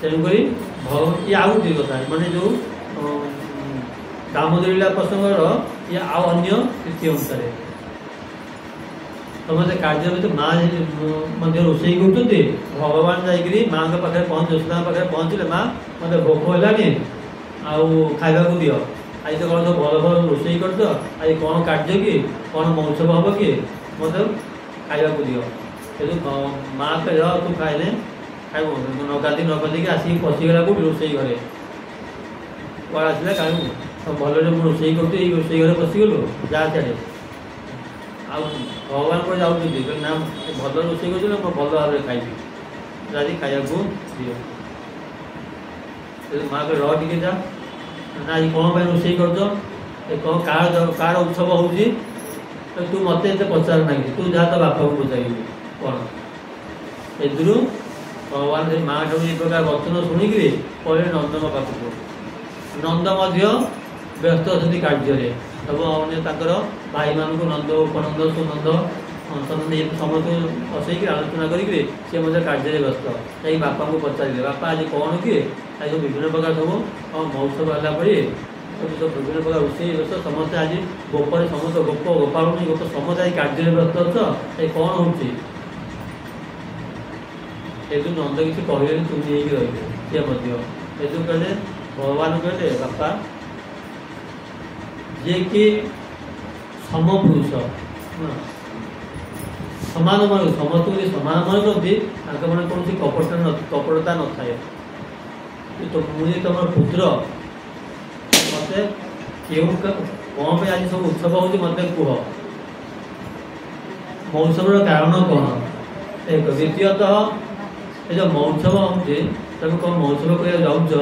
ତେଣୁକରି ଇଏ ଆଉ ଦୁଇ କଥା, ମାନେ ଯେଉଁ ଦାମୋଦର ଲୀଳା ପ୍ରସଙ୍ଗର ଇଏ ଆଉ ଅନ୍ୟ ତିଥି ଅନୁସାରେ ସମସ୍ତେ କାର୍ଯ୍ୟ ଭିତରେ ମା ମଧ୍ୟ ରୋଷେଇ କରୁଛନ୍ତି। ଭଗବାନ ଯାଇକିରି ମାଆଙ୍କ ପାଖରେ ଯଶୋଦାଙ୍କ ପାଖରେ ପହଞ୍ଚିଲେ, ମା ମୋତେ ଭୋକ ହେଲାଣି, ଆଉ ଖାଇବାକୁ ଦିଅ। ଆଜି ତ କ'ଣ ସବୁ ଭଲ ଭଲ ରୋଷେଇ କରୁଛ, ଆଜି କ'ଣ କାର୍ଯ୍ୟ କି, କ'ଣ ମହୋତ୍ସବ ହେବ କି, ମୋତେ ଖାଇବାକୁ ଦିଅ। କିନ୍ତୁ ମା କହିଲେ ତୁ ଖାଇଲେ ଖାଇବୁ, ନଗାଧିକି ଆସିକି ପଶିଗଲା କୋଉଠି? ରୋଷେଇ ଘରେ। କୁଆଡ଼େ ଆସିଲା ଖାଇବୁ? ଭଲରେ ମୁଁ ରୋଷେଇ କରୁଛି, ଏଇ ରୋଷେଇ ଘରେ ପଶିଗଲୁ, ଯାହା ସିଆଡ଼େ। ଆଉ ଭଗବାନ କୁଆଡ଼େ ଯାଉଛନ୍ତି? କହିଲେ ନା, ଭଲ ରୋଷେଇ କରୁଛୁ ନା, ମୁଁ ଭଲ ଭାବରେ ଖାଇବି, ଆଜି ଖାଇବାକୁ ଦିଅ। ମା କହିଲେ ରହ ଟିକେ ଯା, ନା ଆଜି କ'ଣ ପାଇଁ ରୋଷେଇ କରୁଛ? କ'ଣ କାହାର ଉତ୍ସବ ହେଉଛି? ତୁ ମୋତେ ଏତେ ପଚାର ନାହିଁ, ତୁ ଯାହା ତ ବାପାକୁ ପଚାରିବୁ କ'ଣ। ଏଥିରୁ ଭଗବାନ ସେ ମା ଠାରୁ ଏ ପ୍ରକାର ବଚନ ଶୁଣିକିରି ପଳେଇଲେ ନନ୍ଦଙ୍କ ପାଖକୁ। ନନ୍ଦ ମଧ୍ୟ ବ୍ୟସ୍ତ ଅଛନ୍ତି କାର୍ଯ୍ୟରେ। ସବୁ ଅନ୍ୟ ତାଙ୍କର ଭାଇମାନଙ୍କୁ ନନ୍ଦ, ଉପନନ୍ଦ, ସୁନନ୍ଦ, ସନନ୍ଦ ସମସ୍ତଙ୍କୁ ବସେଇକି ଆଲୋଚନା କରିକିରି ସେ ମଧ୍ୟ କାର୍ଯ୍ୟରେ ବ୍ୟସ୍ତ। ଯାଇ ବାପାଙ୍କୁ ପଚାରିଲେ, ବାପା ଆଜି କ'ଣ କି? ଆଜି ସବୁ ବିଭିନ୍ନ ପ୍ରକାର ସବୁ ମହୋତ୍ସବ ହେଲା ପରି ସବୁ ବିଭିନ୍ନ ପ୍ରକାର ରୋଷେଇ ବ୍ୟସ୍ତ, ସମସ୍ତେ ଆଜି ଗୋପରେ ସମସ୍ତ ଗୋପାଳୁଣୀ ଗୋପ ସମସ୍ତେ ଆଜି କାର୍ଯ୍ୟରେ ବ୍ୟସ୍ତ ଅଛ, ଏ କ'ଣ ହେଉଛି? ଏଠୁ ନନ୍ଦ କିଛି କହିଲେନି, ଚୁପ୍ ହେଇକି ରହିଲେ। ସିଏ ମଧ୍ୟ ଏଠୁ କହିଲେ, ଭଗବାନ କହିଲେ, ବାପା ଯିଏକି ସମପୁରୁଷ, ସମାନ ମନ, ସମସ୍ତଙ୍କୁ ସମାନ ମନେ କରନ୍ତି, ତାଙ୍କ ମନରେ କୌଣସି କପଟତା ନଥାଏ। ମୁଁ ଯେ ତମର ପୁତ୍ର, ମୋତେ କେଉଁ କ'ଣ ପାଇଁ ଆଜି ସବୁ ଉତ୍ସବ ହେଉଛି ମୋତେ କୁହ। ମହୋତ୍ସବର କାରଣ କ'ଣ? ଏକ ଦ୍ୱିତୀୟତଃ ଏ ଯେଉଁ ମହୋତ୍ସବ ହେଉଛି, ତମେ କ'ଣ ମହୋତ୍ସବ କରିବାକୁ ଯାଉଛ,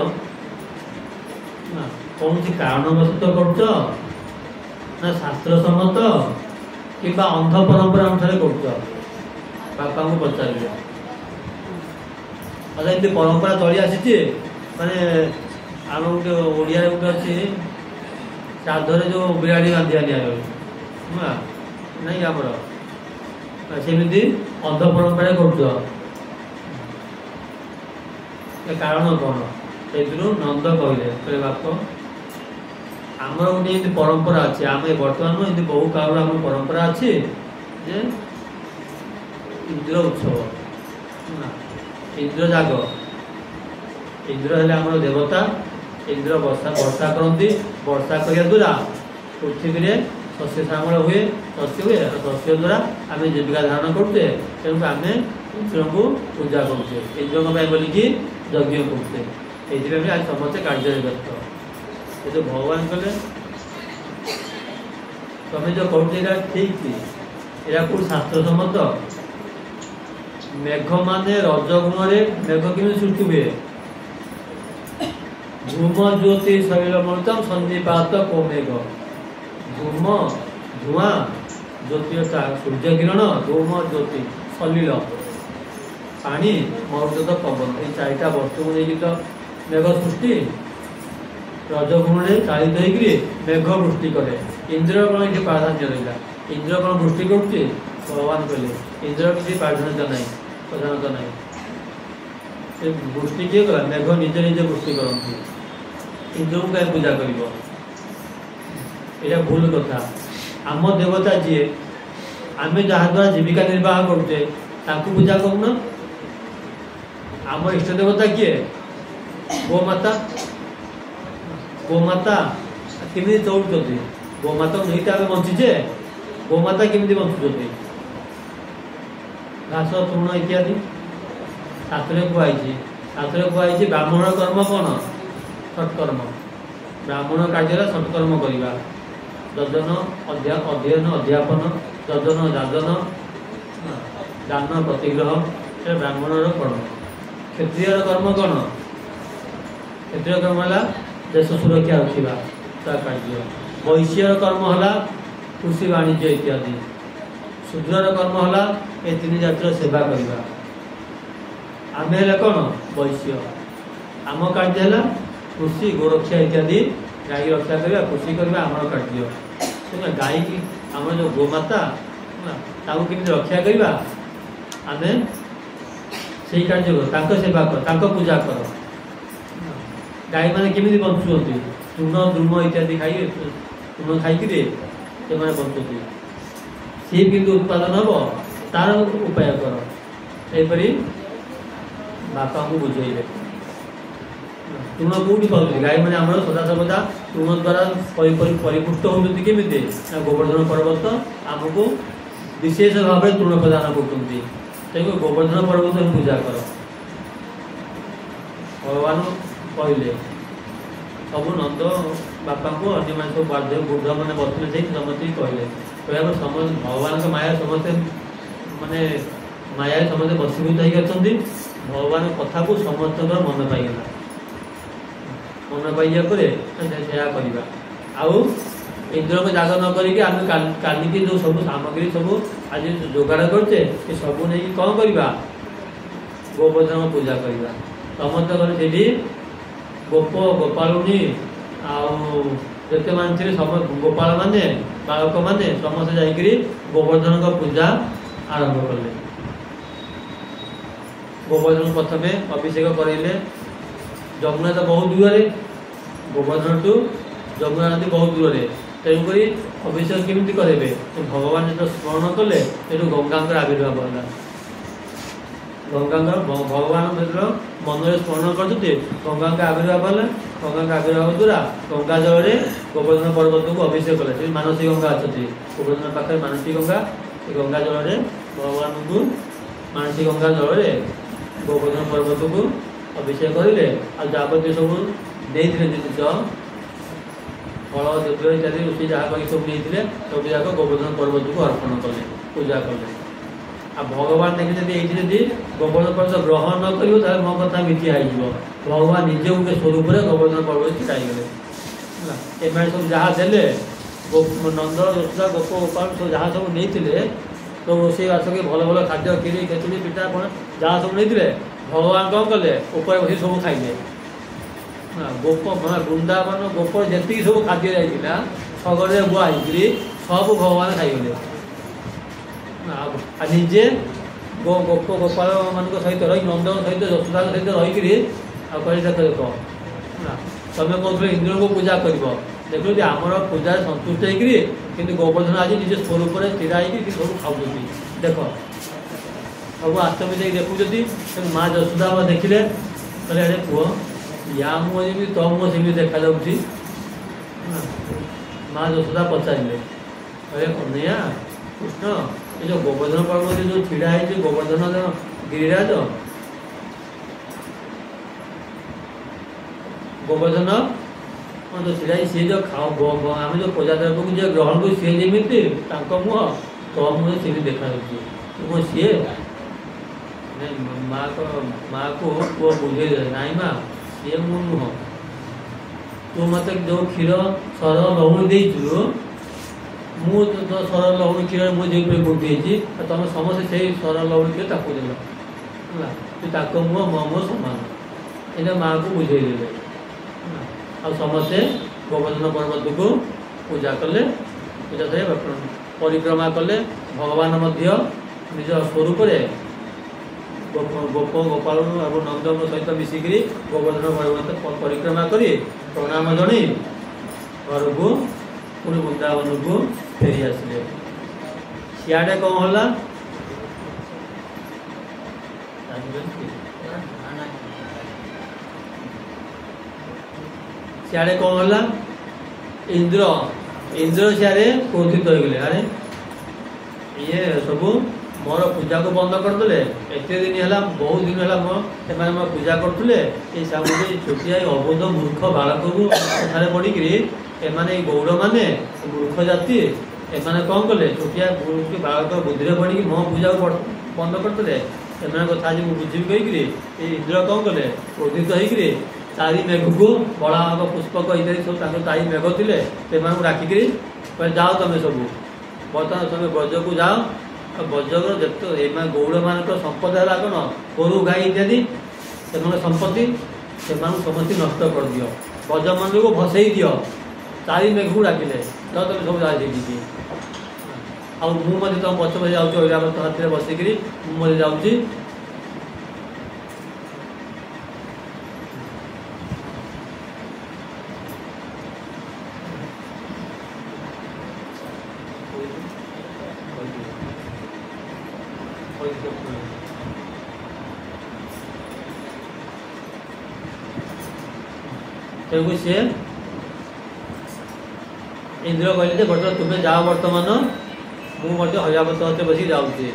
କୌଣସି କାରଣବଶତଃ କରୁଛ ନା ଶାସ୍ତ୍ର ସମ୍ମତ କିମ୍ବା ଅନ୍ଧ ପରମ୍ପରା ଅନୁସାରେ କରୁଛ? ବାପାଙ୍କୁ ପଚାରିଲେ। ଏମିତି ପରମ୍ପରା ଚଳି ଆସିଛି, ମାନେ ଆମ ଗୋଟେ ଓଡ଼ିଆରେ ଗୋଟେ ଅଛି, ଶ୍ରାଦ୍ଧରେ ଯେଉଁ ବିରାଡ଼ି ବାନ୍ଧିଆ ନିଆଯାଉଛି, ନାଇଁ ଆମର ସେମିତି ଅନ୍ଧ ପରମ୍ପରା କରୁଛ, ଏ କାରଣ କ'ଣ? ସେଥିରୁ ନନ୍ଦ କହିଲେ, ବାପ ଆମର ଗୋଟେ ଏମିତି ପରମ୍ପରା ଅଛି, ଆମେ ବର୍ତ୍ତମାନ ଏମିତି ବହୁ କାଳରୁ ଆମର ପରମ୍ପରା ଅଛି ଯେ ଇନ୍ଦ୍ର ଉତ୍ସବ, ଇନ୍ଦ୍ର ଯାଗ। ଇନ୍ଦ୍ର ହେଲେ ଆମର ଦେବତା। ଇନ୍ଦ୍ର ବର୍ଷା କରନ୍ତି। ବର୍ଷା କରିବା ଦ୍ୱାରା ପୃଥିବୀରେ ଶସ୍ୟ ଶ୍ୟାମଳ ହୁଏ, ଶସ୍ୟ ହୁଏ। ଶସ୍ୟ ଦ୍ୱାରା ଆମେ ଜୀବିକା ଧାରଣ କରୁଛେ। ତେଣୁ ଆମେ इंद्र को पूजा करुचे इंद्र बोलिकी यज्ञ करुचे ये आज समस्ते कार्य व्यस्त ये तो भगवान कले तुम्हें जो करुचे ठीक थी यहाँ कौन शास्त्र सम्मत मेघ मान रजगुण मेघ कि सृष्टि हुए धूम ज्योति सलिलमृतम सन्निपात को मेघ धूम धुआं ज्योति सूर्य किरण धूम ज्योति सलिल पानी मरुत पवन ये चारिटा वस्तु को लेकिन तो मेघ सृष्टि रजगुण चालित होकर मेघ वृष्टि करे इंद्र कौन ये प्राधान्य रहा इंद्र कौन वृष्टि करुचे भगवान कहले इंद्र किसी प्राधान्यता ना प्रधानता ना वृष्टि किए कला मेघ निजे निजे वृष्टि करती इंद्र को कहीं पूजा कर भूल कथा आम देवता जी आम जहाँ द्वारा जीविका निर्वाह करुचे पूजा करूना आम इष्ट देवता किए गोमाता गोमाता केमी चलुच्च गोमाता नहीं तो आम बंचीचे गोमाता केमी बंचुच्च घास तृण इत्यादि शास्त्र कहुई ब्राह्मण कर्म कौन सत्कर्म ब्राह्मण कार्य सत्कर्म करवा दर्शन अध्ययन अध्यापन दर्शन दादन दान प्रतिग्रह से ब्राह्मण कर्म क्षत्रिय कर्म कौन क्षत्रिय कर्म है देश सुरक्षा रखा कार्य वैश्य कर्म है कृषि वाणिज्य इत्यादि शूद्रर कर्म है ये तीन जातिर सेवा करवा आम है कौन वैश्य आम कार्य है कृषि गोरक्षा इत्यादि गाई रक्षा करवा कृषि करवा आम कार्य गाई की आम जो गोमाता केमी रक्षा करवा आम से कार्य कर सेवा कर पूजा कर गाई मैंने केमी बंचुंट तृण द्रुम इत्यादि खाई तृण खाई बंचुंट सी कि उत्पादन हम तार उपाय कर यहपरी बापा को बुझे तृण कौटी पाँच गाई मैंने आम सदा सर्वदा तृण द्वारा परिपुष्ट होती केमी गोवर्धन पर्वत आमको विशेष भाव में तृण प्रदान कर गोवर्धन पर्वत पूजा कर भगवान कहले सब नंद बापा को अन्य मान सब बाध्य बुढ़ मैंने बसले से समस्त कहले कहला समस्त भगवान माया समस्ते माने माया समस्ते बसीभूत होती भगवान कथा को समस्त मन पाईगला मन पाइया करवा आउ इंद्र को जाग न करके आम काली की जो सब सामग्री सब आज जोगाड़ करचे सब नहीं कौन करवा गोवर्धन पूजा करवा समस्त घर से गोप गोपालुनी आते मान थे गोपाल माने बालक माने समस्त जाकि गोवर्धन का पूजा आरंभ कले गोवर्धन प्रथम अभिषेक करेले जमुना तो बहुत दूर गोवर्धन टू जमुना नदी बहुत दूर तेणुक अभिषेक केमी करेंगे भगवान जो स्मरण कले तेणु गंगा आविर्भाव है गंगा भगवान मन में स्मरण करते गंगा आविर्भाव है गंगा आविर्भाव द्वारा गंगा जल गोवर्धन पर्वत को अभिषेक कले मानसी गंगा अच्छी गोवर्धन पाखे मानसी गंगा गंगा जल भगवान को मानसी गंगा जल गोवर्धन पर्वत को अभिषेक करें आबतीय सब नहीं जिन फल द्रव्य इत्यादि रोषे जहाँ कहीं सब नहीं सब जाक गोवर्धन पर्वत को अर्पण कले पूजा कले आ भगवान देखते ये गोवर्धन पर्वत ग्रहण न कर मो कथा मिथ्या हो भगवान निजे गोटे स्वरूप गोवर्धन पर्वत छिड़ाईगले एम सब जहाँ देले नंद यशोदा गोप गोपाल सब जहाँ सब नहीं तो रोषे बास के भल भल खाद्य खीरी खेचुड़ी पिठा पणा जहाँ सब नहीं भगवान कौन कले उपर बस सब खाइले गोप वृंदावन गोप जी सब खाद्य जाइला सगरे बुआई सब भगवान खाईगले निजे गोप गोपाल मान सहित रही नंद सहित यशोदा सहित रहीकि कहे देख देख तुम्हें कहते इंद्र को पूजा कर देखो आमर पूजा संतुष्ट होकर गोवर्धन आज निज स्वरूप स्थिर होकर सब खाऊ देख सब आश्रम जाए देखुं माँ यशोदा देखिले कहले अरे पुह या मुँह जमी तो मुँह सेमी देखा माँ यशोदा पचारे अरे कन्हैया कृष्ण ये जो गोवर्धन पर्वत जो छिड़ा है गोवर्धन गिरिराज गोवर्धन तो सी जो आम जो प्रजाद्रव्य को जो ग्रहण कर सी जमी मुह तो मुझे सी देखा सी माँ को पुओ बुझे नाई माँ सी मु नुह तू मत जो क्षीर सर लहुणी देचु मु तो सर लहुणी क्षीर मुझे गोटी तुम समस्त से सर लहुणी क्षीर ताकू देल मुह मो सामान ये माँ को बुझे दे आ समस्ते गोवर्धन पर्वत को पूजा कले पूजा से परिक्रमा कले भगवान निज स्वरूप गोप गोपाल और नंद सहित मिसिक गोवर्धन पर्वत परिक्रमा कर प्रणाम जन घर को पुणी वृंदावन को फेरी आसिले सियाड़े कौन है सियाड़े कौन है इंद्र इंद्र सियाड़े क्रोधित हो गले अरे ये सब मोर पूजा को बंद करदे एत दिन है बहुत दिन है मोर पूजा करते ये छोटिया अबोध मूर्ख बालक को कथार पड़ी एमाने गौड़ मैंने मूर्ख जाति एमाने कौन कले छोटिया बालक बुद्धि पड़ी मो पूजा को बंद करते एम कथा आज मुझे बुझी कहीकि इंद्र कौन कले क्रोधित होकर तारी मेघ को बड़ा पुष्पक इत्यादि सब तारी मेघ थे डाकिक जाओ तुम सब बर्तमान तुम ब्रज को जाओ ब्रजर जिते गौड़ मान संपद है कौन गोरु गाई इत्यादि से संपत्ति से समस्त नष्ट कर दियो ब्रजमंडल को भसई दियो तारी मेघ को डाकिले जाओ तुम सब जा देखिए मुझे तुम पछ पछे जाऊँ ऐरावत हाथ में बसिकी मुझे जाऊँगी सी इंद्र कहले बर्तमान तुम्हें जाओ बर्तमान मुझे हजावत हाथ बस जाऊँगी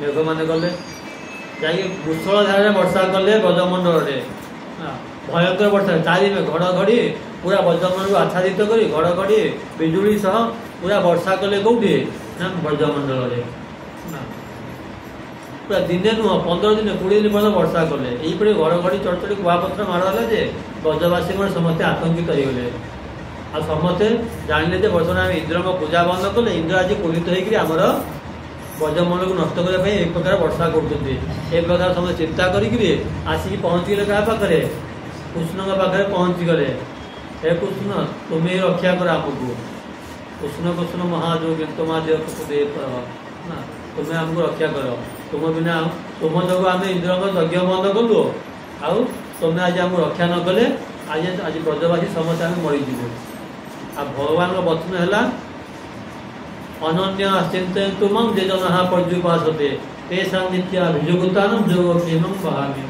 मेघ मान गले जा मुसल धारे वर्षा कले ब्रजमंडल भयंकर वर्षा चारि घड़घड़ी पूरा ब्रजमंडल को आच्छादित कर घड़घड़ी बिजुली सह पूरा वर्षा कले कौटी ना ब्रजमंडल पूरा दिने नुह 15 दिन 20 दिन पर्यटन वर्षा कले यहीपरि घड़घड़ी चढ़चढ़ी कुआपत्र मारगला जे ब्रजवासी समस्ते आतंकित हो गले आ समस्ते जानिले बर्तमान इंद्र को पूजा बंद कले इंद्र आज क्रोधित होकर आमर ब्रजमंडल को नष्ट करने एक प्रकार वर्षा कर एक प्रकार समस्त चिंता करी आसिक पहुँची गले क्या पाखे कृष्ण पाखे पहुँची गले हे कृष्ण तुम्हें रक्षा कर आमको कृष्ण कृष्ण महाजोग तुम्हारे ना तुम्हें आमको रक्षा कर तुम बिना तुम जो आम इंद्र यज्ञ बंद कलु आउ तुम्हें आज आम रक्षा न कले आज आज ब्रजवासी समस्त आम मरीज आ भगवान वचन है अनन्य चिंतु मम जे जन पर्युपासते तेषा नित्याभियोगतान जोग क्षेम बहामी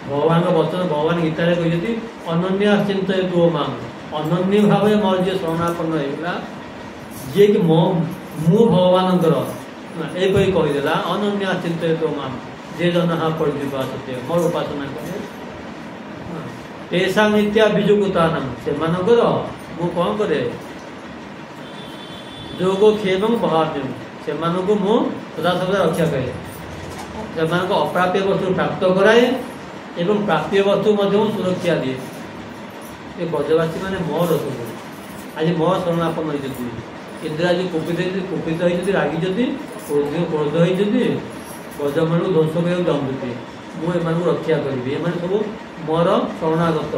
भगवान वचन भगवान गीता कहते अनन्य चिंतु माम अनन्य भाव मोर जी शरणापन्न होगा जी कि मु भगवान यही कहीदेला अनन्य चिंतु माम जे जन पर्युपासते मोर उपासना करे तेषा नित्याभियोगतान से मु कौन करे जोग क्षेम बहाम्यम से मु सदा सदा रक्षा करे से अप्राप्य वस्तु प्राप्त कराए एवं प्राप्य वस्तु सुरक्षा दिए ये ब्रजवासी मैंने मोर सब आज मोर शरणापन्न होती इंद्र आज कुपित होती रागी क्रोध होती ब्रजमंडल ध्वंस कर चाहते मुझे रक्षा करी एम सब मोर शरणागत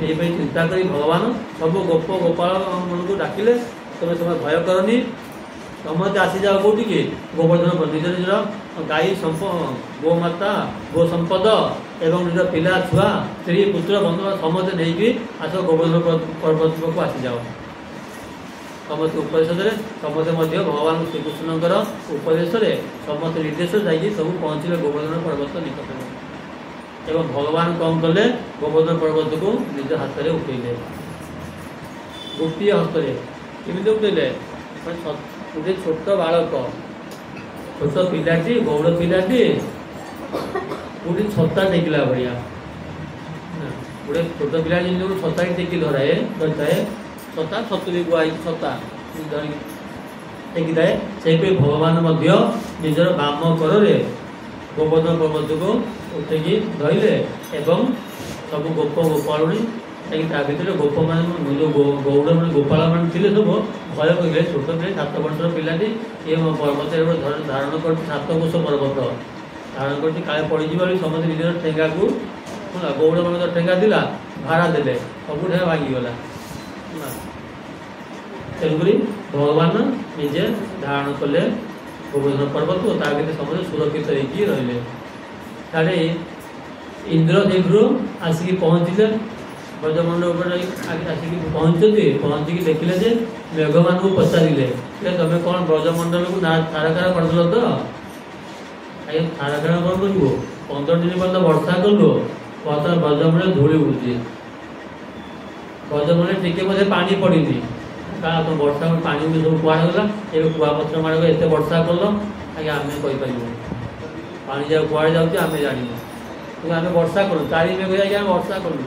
ये चिंता करी भगवान सब गोप गोपाल को डाकिले तुम समय भय करनी समस्त आसी जाओ कौटी कि गोवर्धन पर निज निजर गाई गोमाता गो संपद एवं निज पिला छुआ स्त्री पुत्र बंधु समस्त नहीं आस गोवर्धन पर्वत को आसी जाओ समस्त उपदेश समस्ते भगवान श्रीकृष्णकर उपदेश समस्त निर्देश जाकि सब पहुँचे गोवर्धन पर्वत निकट एवं भगवान कौन कले गोवर्धन पर्वत को निज हाथ में उठेले गोटे हस्त केमी उठेले गोटे छोट बालक छोट पिलाटी गौड़ पिलाटी गोटे छता टेकिला भाया गोटे छोट पिला जो छता टेकी धराए धरता है छता छतुरी गुआई छता टेकी थाए से भगवान निजर बाम कर गोवर्धन पर्वत को उठेकी धरले एवं सब गोप गोपाणी भितर गोप मान जो गौड़ मैंने गोपाल मान थे सब भय कहले छोट पिले 7 वर्षर पिलाटी ये पर्वत धारण कर 7 कोश पर्वत धारण कर काले पड़े समस्त निजर ठेंगा को गौड़ मान ठेंगा दिला भाड़ा देले सब ठेगा भांगीगला तेणुक भगवान निजे धारण कले गोवर्धन पर्वत को समस्त सुरक्षित होगी रही इंद्र देखु आसिक पहुँचले ब्रजमंडल आसिक पहुँची देखिले जे मेघ मान को पचारे तुम कौन ब्रजमंडल को थाराकार करदेल तो आगे थाराकार कौन कर 15 दिन पर्यटन वर्षा कलु बर्तमान ब्रजमंडल धूली उड़ुची ब्रजमंडल टिके मध्य पानी पड़ी तुम वर्षा पानी भी सब कुआड़ गला ये कुआपत्र मार एत वर्षा कल आगे आम कहीपर पानी जा कुआड़े जाऊँ आम जान आम वर्षा कलु 4 मेघ जाकि आम वर्षा कलु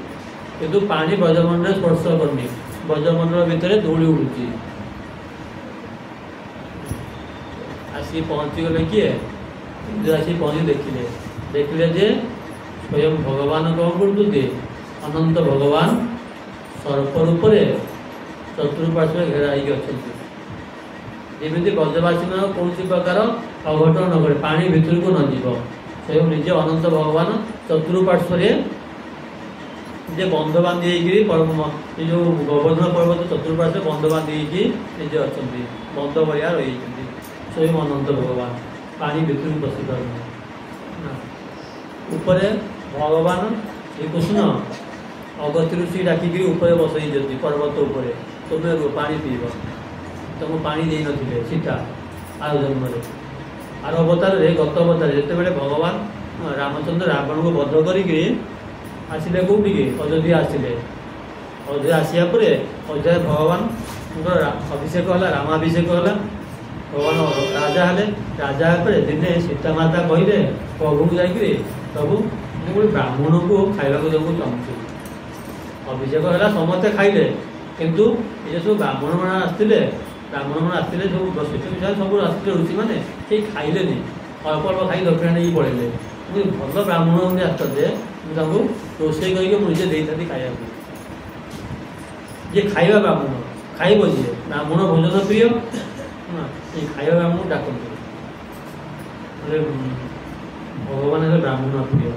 किंतु पानी ब्रजमंडल स्पर्श करनी ब्रजमंडल भितर धूली उड़ुची आसिक पहुँची गले किए आसिक पहुँची देखिले जे स्वयं भगवान कौन करते अनंत भगवान सर्प रूप चतुर्पार्श्व घेरा होती ब्रजवासी मान कौन प्रकार अघटन न करे पानी भितर को न जीव स्वयं निजे अनंत भगवान चतुर्पार्श्व जे बंध बांधी जो गोवर्धन पर्वत चतुर्पार्श्व बंध बांधी निजे अच्छा बंध भाया रही स्वयं अनंत भगवान पानी भितर पशि पार भगवान श्रीकृष्ण अगस्त्य ऋषि डाकिक बसई पर्वत उपर तुम्हें पानी पीब तुमको पानी दे नथिले सीता आर जन्म आर अवतार गत अवतार जिते भगवान रामचंद्र रावण को बध करी आसिले कौटी अयोध्या आसिले अयोध्या आसिया पर अयोध्या भगवान अभिषेक है रामाभिषेक है भगवान राजा हेले राजा पर दिने सीता माता कहले प्रभु को जाकि प्रभु मुझे ब्राह्मण को खाइबा देवाक चाहूँगी अभिषेक है समस्ते खाइले किंतु ये सब ब्राह्मण मान आसते सब वशिष्ठ विषय सब आसते ऋषि मैंने कहीं खाइले अल्प अल्प खाई दक्षिणा नहीं पड़े मुझे भल ब्राह्मण आसते रोषे करके मुझे देती खाया ये खाइबा ब्राह्मण खाइब जी ब्राह्मण भोजन प्रिय ये खाइबा ब्राह्मण डाकते भगवान है ब्राह्मण प्रिय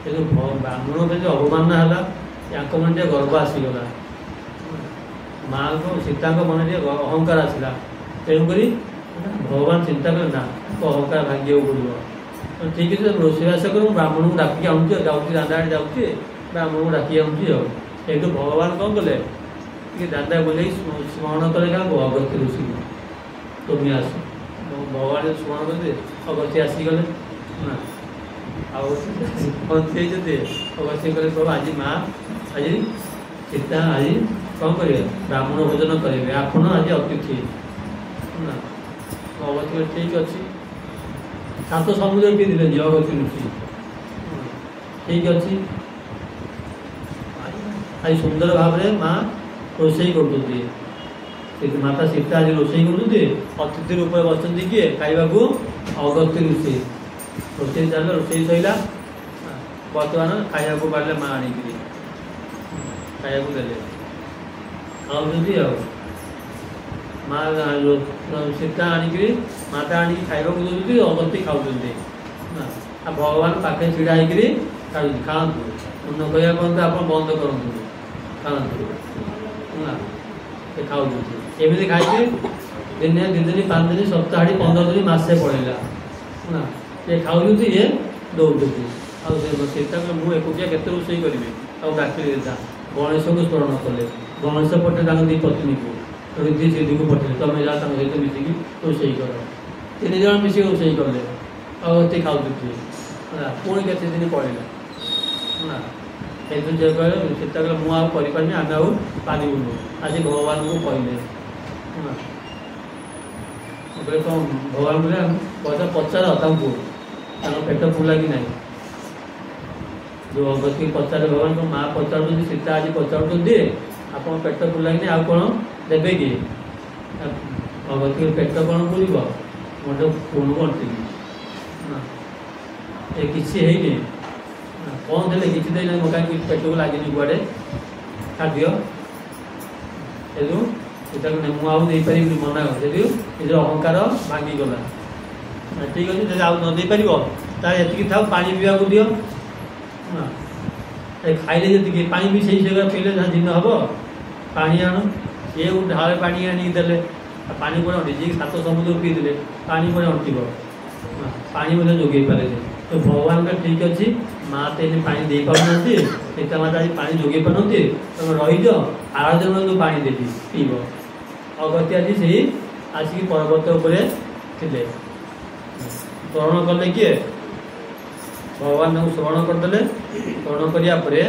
कि ब्राह्मण के अवमानना है मन गर्व आसीगला माँ को सीता मन अहंकार आसला तेणुक भगवान चिंता कर ना अहंकार भांगे पड़ो ठीक है रोषेबास कर ब्राह्मण को डाक आनुची जाऊँगी दादा जाऊँगी ब्राह्मण को डाक आनुची ये भगवान कौन कले दादा बोले स्मरण कले क्या अगस्त्य ऋषि तुम्हें आस भगवान स्मरण करते अगस्त्य आसीगले अगस्त्य कले प्रभु आज माँ आज सीता आज कौन करेंगे ब्राह्मण भोजन करेंगे आपण आज अतिथि अगस्त्य ठीक अच्छे 7 समुद्र पी दिले अगस्त्य ऋषि ठीक अच्छे आज सुंदर भाव में माँ रोषे कर माता सीता आज रोषे कर अतिथि रूप बसती किए खावा को अगस्त्य ऋषि रोषे चल रोषे सैला बर्तमान खाया को पारे माँ आनिकी खाया को देले खाऊँ माँ सीता आनिकी माता आनिकी खावा को दूसरी अगस्त्य खाऊँ भगवान पाखे ढड़ा हो खातु न कह पड़ते आप बंद करूँ खातु खाऊ एमती खाई दिने 2 दिन 5 दिन सप्ताह 15 दिन मसे पड़ेगा ये खाऊ ये दौड़ सीता मुझे एकुटिया केते रोषे करी डाक गणेश को स्मरण कले गणेश पटे दी पत्नी को रिद्धि सिद्धि को पठे तुम्हें जा सहित मिसिकी रोषे कर 3 जन मिसिक रोषे कले अगस्त्य खाऊ पुणी के दिन पड़ेगा सीता कह मुझे करें आम आउ पारूँ आज भगवान को कहले କହିଲେ କ'ଣ ଭଗବାନ କହିଲେ ପଇସା ପଚାର ତାଙ୍କୁ ତାଙ୍କ ପେଟ ଫୁଲା କି ନାହିଁ। ଯେଉଁ ଅଗସ୍ତ୍ୟ ପଚାରେ ଭଗବାନଙ୍କ ମା ପଚାରୁଛନ୍ତି ସୀତା ଆଜି ପଚାରୁଛନ୍ତି ଆପଣ ପେଟ ଫୁଲା କି ନାହିଁ ଆଉ କ'ଣ ଦେବେ କି? ଅଗସ୍ତ୍ୟ ପେଟ କ'ଣ ପୁରିବ ମୋର ପୁଣି ବଣ୍ଟିବି ଏ କିଛି ହେଇନି କ'ଣ ଦେଲେ କିଛି ଦେଇନାହିଁ ମୋ କାହିଁକି ପେଟକୁ ଲାଗିନି କୁଆଡ଼େ ଖାଦ୍ୟ ସେଠୁ ସେଟାକୁ ମୁଁ ଆଉ ଦେଇପାରିବିନି ମନା ସେଠୁ ନିଜର ଅହଙ୍କାର ଭାଙ୍ଗିଗଲା। ଠିକ୍ ଅଛି ଯଦି ଆଉ ନ ଦେଇପାରିବ ତାହେଲେ ଏତିକି ଥାଉ ପାଣି ପିଇବାକୁ ଦିଅ ଖାଇଲେ ଯେତିକି ପାଣି ବି ସେଇ ଜାଗା ପିଇଲେ ଯାହା ଦିନ ହେବ ପାଣି ଆଣ ସିଏ ଗୋଟେ ଢାଳେ ପାଣି ଆଣିକି ଦେଲେ ପାଣି ପରେ ଅଣ୍ଟି ଯିଏ 7 ସମୁଦ୍ର ପିଇଦେଲେ ପାଣି ପରେ ଅଣ୍ଟିବ ପାଣି ମଧ୍ୟ ଯୋଗାଇ ପାରିଲେ ତ ଭଗବାନଙ୍କ ଠିକ୍ ଅଛି ମା ତ ଏଠି ପାଣି ଦେଇପାରୁନାହାନ୍ତି ପିତା ମାତା ଆଜି ପାଣି ଯୋଗାଇ ପାରୁନାହାନ୍ତି ତମେ ରହିଯାଅ ଆର ଦିନ ପାଣି ଦେବି ପିଇବ। ଅଗସ୍ତ୍ୟ ଆଜି ସେଇ ଆସିକି ପର୍ବତ ଉପରେ ଥିଲେ ସ୍ମରଣ କଲେ କିଏ ଭଗବାନ ତାଙ୍କୁ ସ୍ମରଣ କରିଦେଲେ ସ୍ମରଣ କରିବା ପରେ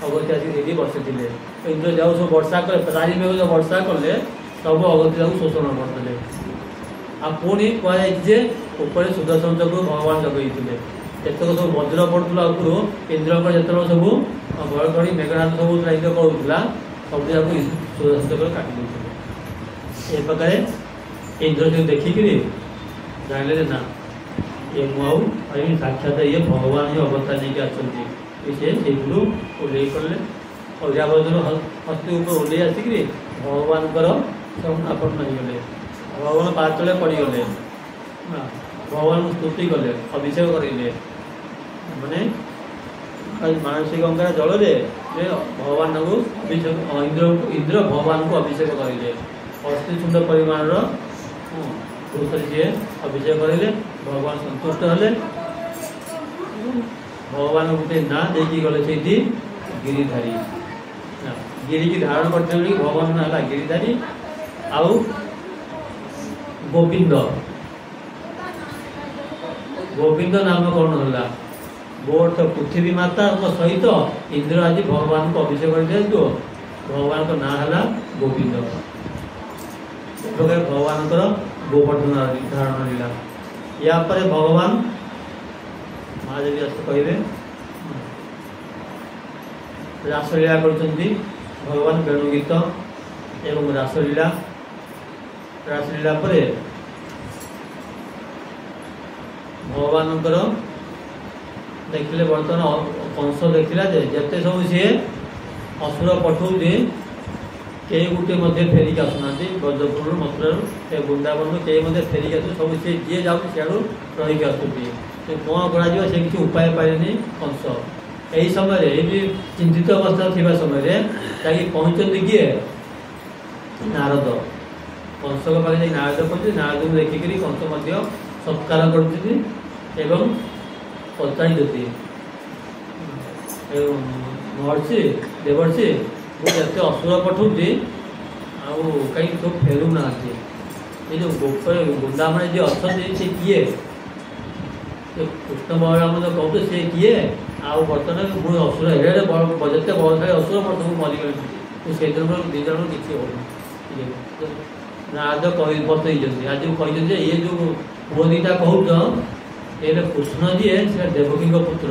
ଅଗସ୍ତ୍ୟ ଆସିକି ସେଇଠି ବସିଥିଲେ ଇନ୍ଦ୍ର ଯାଉ ସବୁ ବର୍ଷା କଲେ ଚାରି ମେଘ ଯେଉଁ ବର୍ଷା କଲେ ସବୁ ଅଗସ୍ତ୍ୟ ତାକୁ ଶୋଷଣ କରିଦେଲେ। ଆଉ ପୁଣି କୁହାଯାଇଛି ଯେ ଉପରେ ସୁଦର୍ଶନ ଚକ୍ର ଭଗବାନ ଜଗେଇଥିଲେ ଯେତେକ ସବୁ ବଜ୍ର ପଡ଼ୁଥିଲା ଉପରୁ ଇନ୍ଦ୍ରଙ୍କର ଯେତେବେଳେ ସବୁ ଘଡ଼ଘଡ଼ି ମେଘନାଥ ସବୁ ଦାୟିତ୍ୱ କରୁଥିଲା ସବୁ ଯାକୁ ସୁଦର୍ଶନ ଚକ୍ର କାଟି ଦେଉଥିଲେ। ଏ ପ୍ରକାରେ ଇନ୍ଦ୍ର ଯେଉଁ ଦେଖିକିରି ଜାଣିଲେ ଯେ ନା ये मुझे साक्षात ये भगवान ही अवतार नहीं आसती से ସେଇଠୁ ଓହ୍ଲେଇ ପଡ଼ିଲେ ଅଜାବଦରୁ ହସ୍ତି ଉପରେ ଓହ୍ଲେଇ ଆସିକିରି ଭଗବାନଙ୍କର ଆପଣ ନେଇଗଲେ ଭଗବାନ ପାଦ ତଳେ ପଡ଼ିଗଲେ ଭଗବାନଙ୍କୁ ସ୍ତୁତି କଲେ ଅଭିଷେକ କରିଲେ ମାନେ ମାନସିକ ଗଙ୍ଗା ଜଳରେ ସେ ଭଗବାନଙ୍କୁ ଅଭିଷେକ ଇନ୍ଦ୍ର ଭଗବାନଙ୍କୁ ଅଭିଷେକ କରିଲେ ଅତି ସୁନ୍ଦର ପରିମାଣର ପୁରୁଷରେ ସିଏ ଅଭିଷେକ କରିଲେ ଭଗବାନ ସନ୍ତୁଷ୍ଟ ହେଲେ ଭଗବାନ ଗୋଟେ ନାଁ ଦେଇକି ଗଲେ ସେଇଠି ଗିରିଧାରୀ ଗିରିକି ଧାରଣ କରିଥିଲେ ବୋଲି ଭଗବାନ ନାଁ ହେଲା ଗିରିଧାରୀ। ଆଉ ଗୋବିନ୍ଦ ନାମ କଣ ହେଲା ଗୋଟ ପୃଥିବୀ ମାତାଙ୍କ ସହିତ ଇନ୍ଦ୍ର ଆଜି ଭଗବାନଙ୍କୁ ଅଭିଷେକ କରିଦିଅନ୍ତୁ ଭଗବାନଙ୍କ ନାଁ ହେଲା ଗୋବିନ୍ଦ। ଏ ପ୍ରକାର ଭଗବାନଙ୍କର ଗୋବର୍ଦ୍ଧନ ଧାରଣ লীଳା। या पर भगवान महादेवी आस कहे रासलीला कर भगवान वेणुगीत एवं रासलीला रासलीला पर भगवान देखिले बर्तमान कंस देखला जिते सब सी असुर पठाऊे कई गोटे फेरिक आसुना ब्रजपुर मथुरा वृंदावन कई फेरिक आस सब सी जी जाऊँ सियाड़ू रहीक आसुच्च कौन कर किसी उपाय पारे कंस यही समय ये चिंतित अवस्था थी समय पहुँचती किए नारद कंस पाखे नारद पहुँचे नारद को देखिक कंस सत्कार कर पचाई महर्षि देवर्षि मुझे असुर पठाऊँगी कहीं सब फेरू ना ये जो वृंदावन जी अच्छा सी किए कृष्ण बलराम जो कहते सी किए आउ बर्तमान मुझे असुर हेड़े जिते बड़े असुर मोर सब मरीगले से दी जन किसी हो नारद कही बतई आज कहते ये जो पुओ दीटा कहूच ये कृष्ण जी से देवकी पुत्र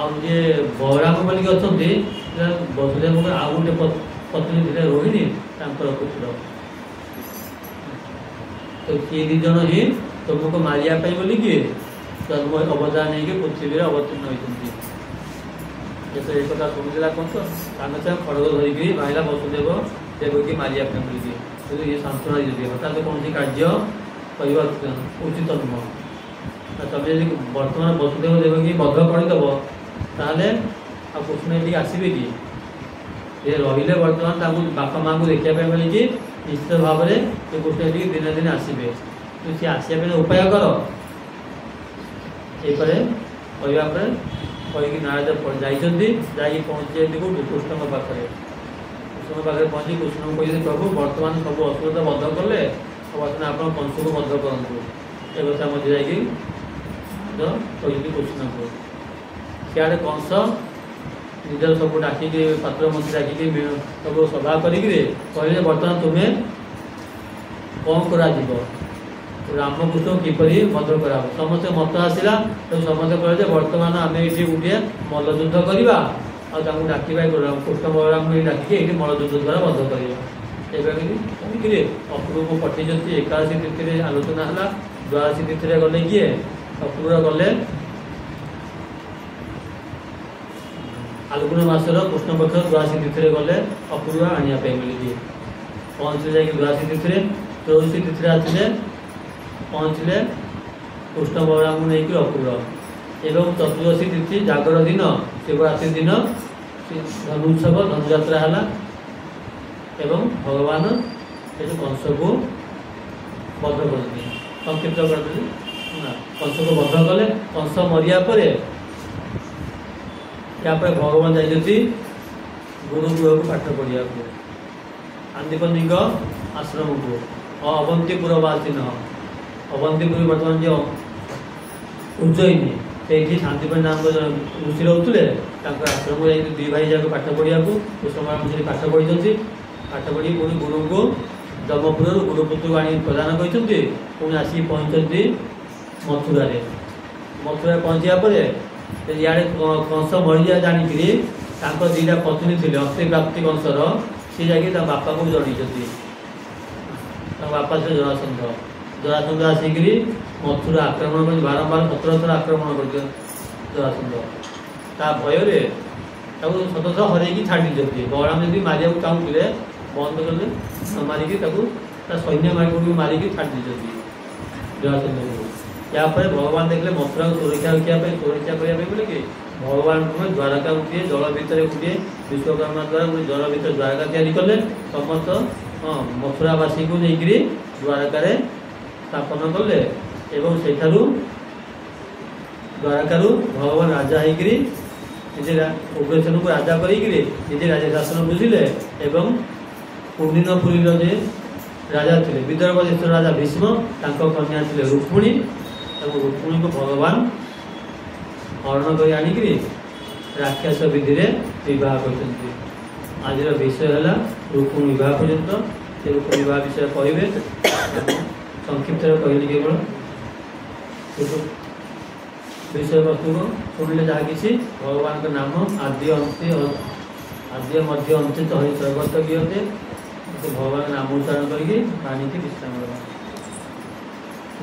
आए बलराम बोलिक अच्छा वसुदेव आउ गोटे पत्नी थे रोहिणी पुत्र तो सी दीज ही तुमको मारियापाई बोलिकी जन्म अवतार नहीं पृथ्वी अवतीर्ण होती एक कथा शुणुला कंस सागे खड़ग धरिकी बाहला वसुदेव देवकी मारियापाई बोलिकी ये सांत्वना देती हठात कौन कार्य करवा उचित नुह तुम यदि बर्तमान वसुदेव देवकी बध करदेव ताहले कृष्ण ये आसबे कि ये रही बर्तमान बापा माँ को देखापी बोलिकी निश्चित भाव में ये कृष्ण ये दिने दिने आसबे तो सी आसपा उपाय कर ये कहीकि नारद जाकि पहुँचे कृष्ण पाखे कृष्ण पाखे पहुँची कृष्ण को कही प्रभु बर्तमान सब असुरता बध कले बर्तमान आप कंस को बध करूँ ये कथा मध्य जाकि कृष्ण को सियाड़े कंस निजर सब डाकिक पात्र मंत्री डाकिक सब सभा कर कहले बर्तमान तुम्हें कौन करा रामकृष्ण किपरि मद्र करा समस्त मत आसला तो समस्त कहले वर्तमान आम ये गोटे मल्लयुद्ध करवा डाकिबा कृष्ण बलराम डाकिक ये मल्लयुद्ध द्वारा बद्ध करवा अपूर्व को पठेती 81 तिथि आलोचना है 82 तिथि गले किए अपूर्व गले फाल्गुन मासर कृष्ण पक्ष 82 तिथि गले अपूर्व आने मिली पहुँचले जा 82 तिथि 84 तिथि आसले पहुँचले कृष्ण बलराम नहीं अपूर्व एवं चतुर्दशी तिथि जागर दिन शिवरात्रि दिन धनुत्सव धनुयात्रा है एवं भगवान ये कंस को बद्ध कर संक्षिप्त करदेली कंस को बद्ध कले कंस मरिया पर भगवान जाइए गुरुगृह को पाठ पढ़िया आंदीपनी आश्रम को अवंतीपुरवासी अवंतीपुर बर्तमान जो उज्जयिनी से शांतिपन नाम ऋषि रोते आश्रम को जाइए 2 भाई जाक पाठ पढ़िया कृष्ण पाठ पढ़ी पाठ पढ़ी पुणी गुरु को जमपुर गुरुपुत्र को आनी प्रदान करते पुणी आसिक पहुँचती मथुरा मथुरा पहुँचा इे कंस मरीजा जाणिक 2टा पत्नी थे अस्थि प्राप्ति कंसर सी जा बापा को जड़े बापा से जरासंध आसिक मथुरा आक्रमण कर बारंबार 17 थर आक्रमण कर जरासंध ता भय सत हरई छाड़ी बलराम जी मारिया चाहूले बंद कले मारिकी सैन्य मार्ग मारिकी छाड़ी जरासंध को यापर भगवान देखले मथुरा को सुरक्षा करने बोले कि भगवान द्वारका गोटे जल भितर गोटे विश्वकर्मा द्वारा गोटे जल भितर द्वारका तैयारी कले समस्त मथुरावासी को लेकर द्वारकार स्थापन कले एवं सेठारू द्वारकार भगवान राजा होकर निजे उग्रसेन को राजा कर राजा शासन बुझिले एवं पुण्यपुरी जे राजा थे विदर्भ देश राजा भीष्म कन्या थे रुक्मिणी रुक्मिणी को भगवान हरण कर आनिक राक्षस विधि बह कर आज विषय है रुक्मिणी बह पर्यंत से रुक्मिणी बह विषय कहे संक्षिप्त कहली केवल विषय वस्तु को शुणिले जहाँ कि भगवान का नाम आद्य आद्य मध्य अंत हरि सर्वत्र गीयते भगवान नाम उच्चारण करके पानी की विश्राम करवा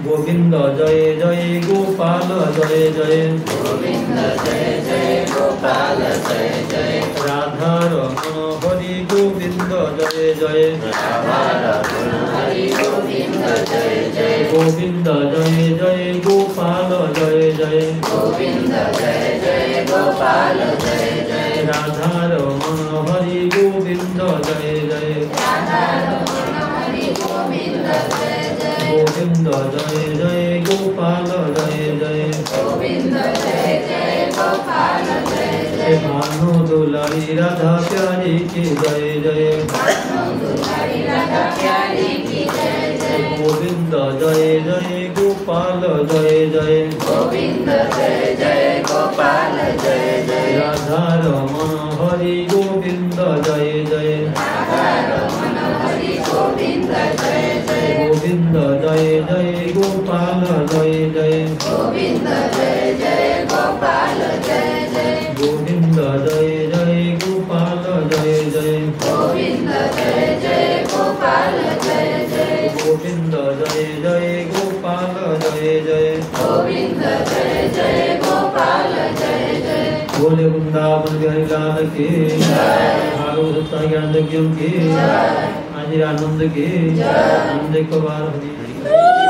गोविंद जय जय गोपाल जय जय गोविंद जय जय गोपाल जय जय राधा रमण हरि गोविंद जय जय राधा रमण हरि गोविंद जय जय गोविंद जय जय गोपाल जय जय गोविंद जय जय गोपाल जय जय राधा रमण हरि गोविंद जय जय राधा रमण हरि गोविंद जय जय गोविंद जय जय गोपाल जय जय गोविंद जय जय गोपाल जय जय भानु दुलारी राधा प्यारी की जय जय भानु दुलारी राधा प्यारी की जय जय गोविंद जय जय गोपाल जय जय गोविंद जय जय गोपाल जय जय राधा रमण हरि गोविंद जय जय राधा रमण हरि गोविंद जय जय गोविंद जय जय गोपाल जय जय गोविंद जय जय गोपाल जय जय गोविंद जय जय गोपाल जय जय गोविंद जय जय गोपाल जय जय गोविंद जय जय गोपाल जय जय गोविंद जय जय गोपाल जय जय बोले वृंदावन बिहारी लाल की भागवत सत्ता ज्ञान की आज आनंद की आनंद को बार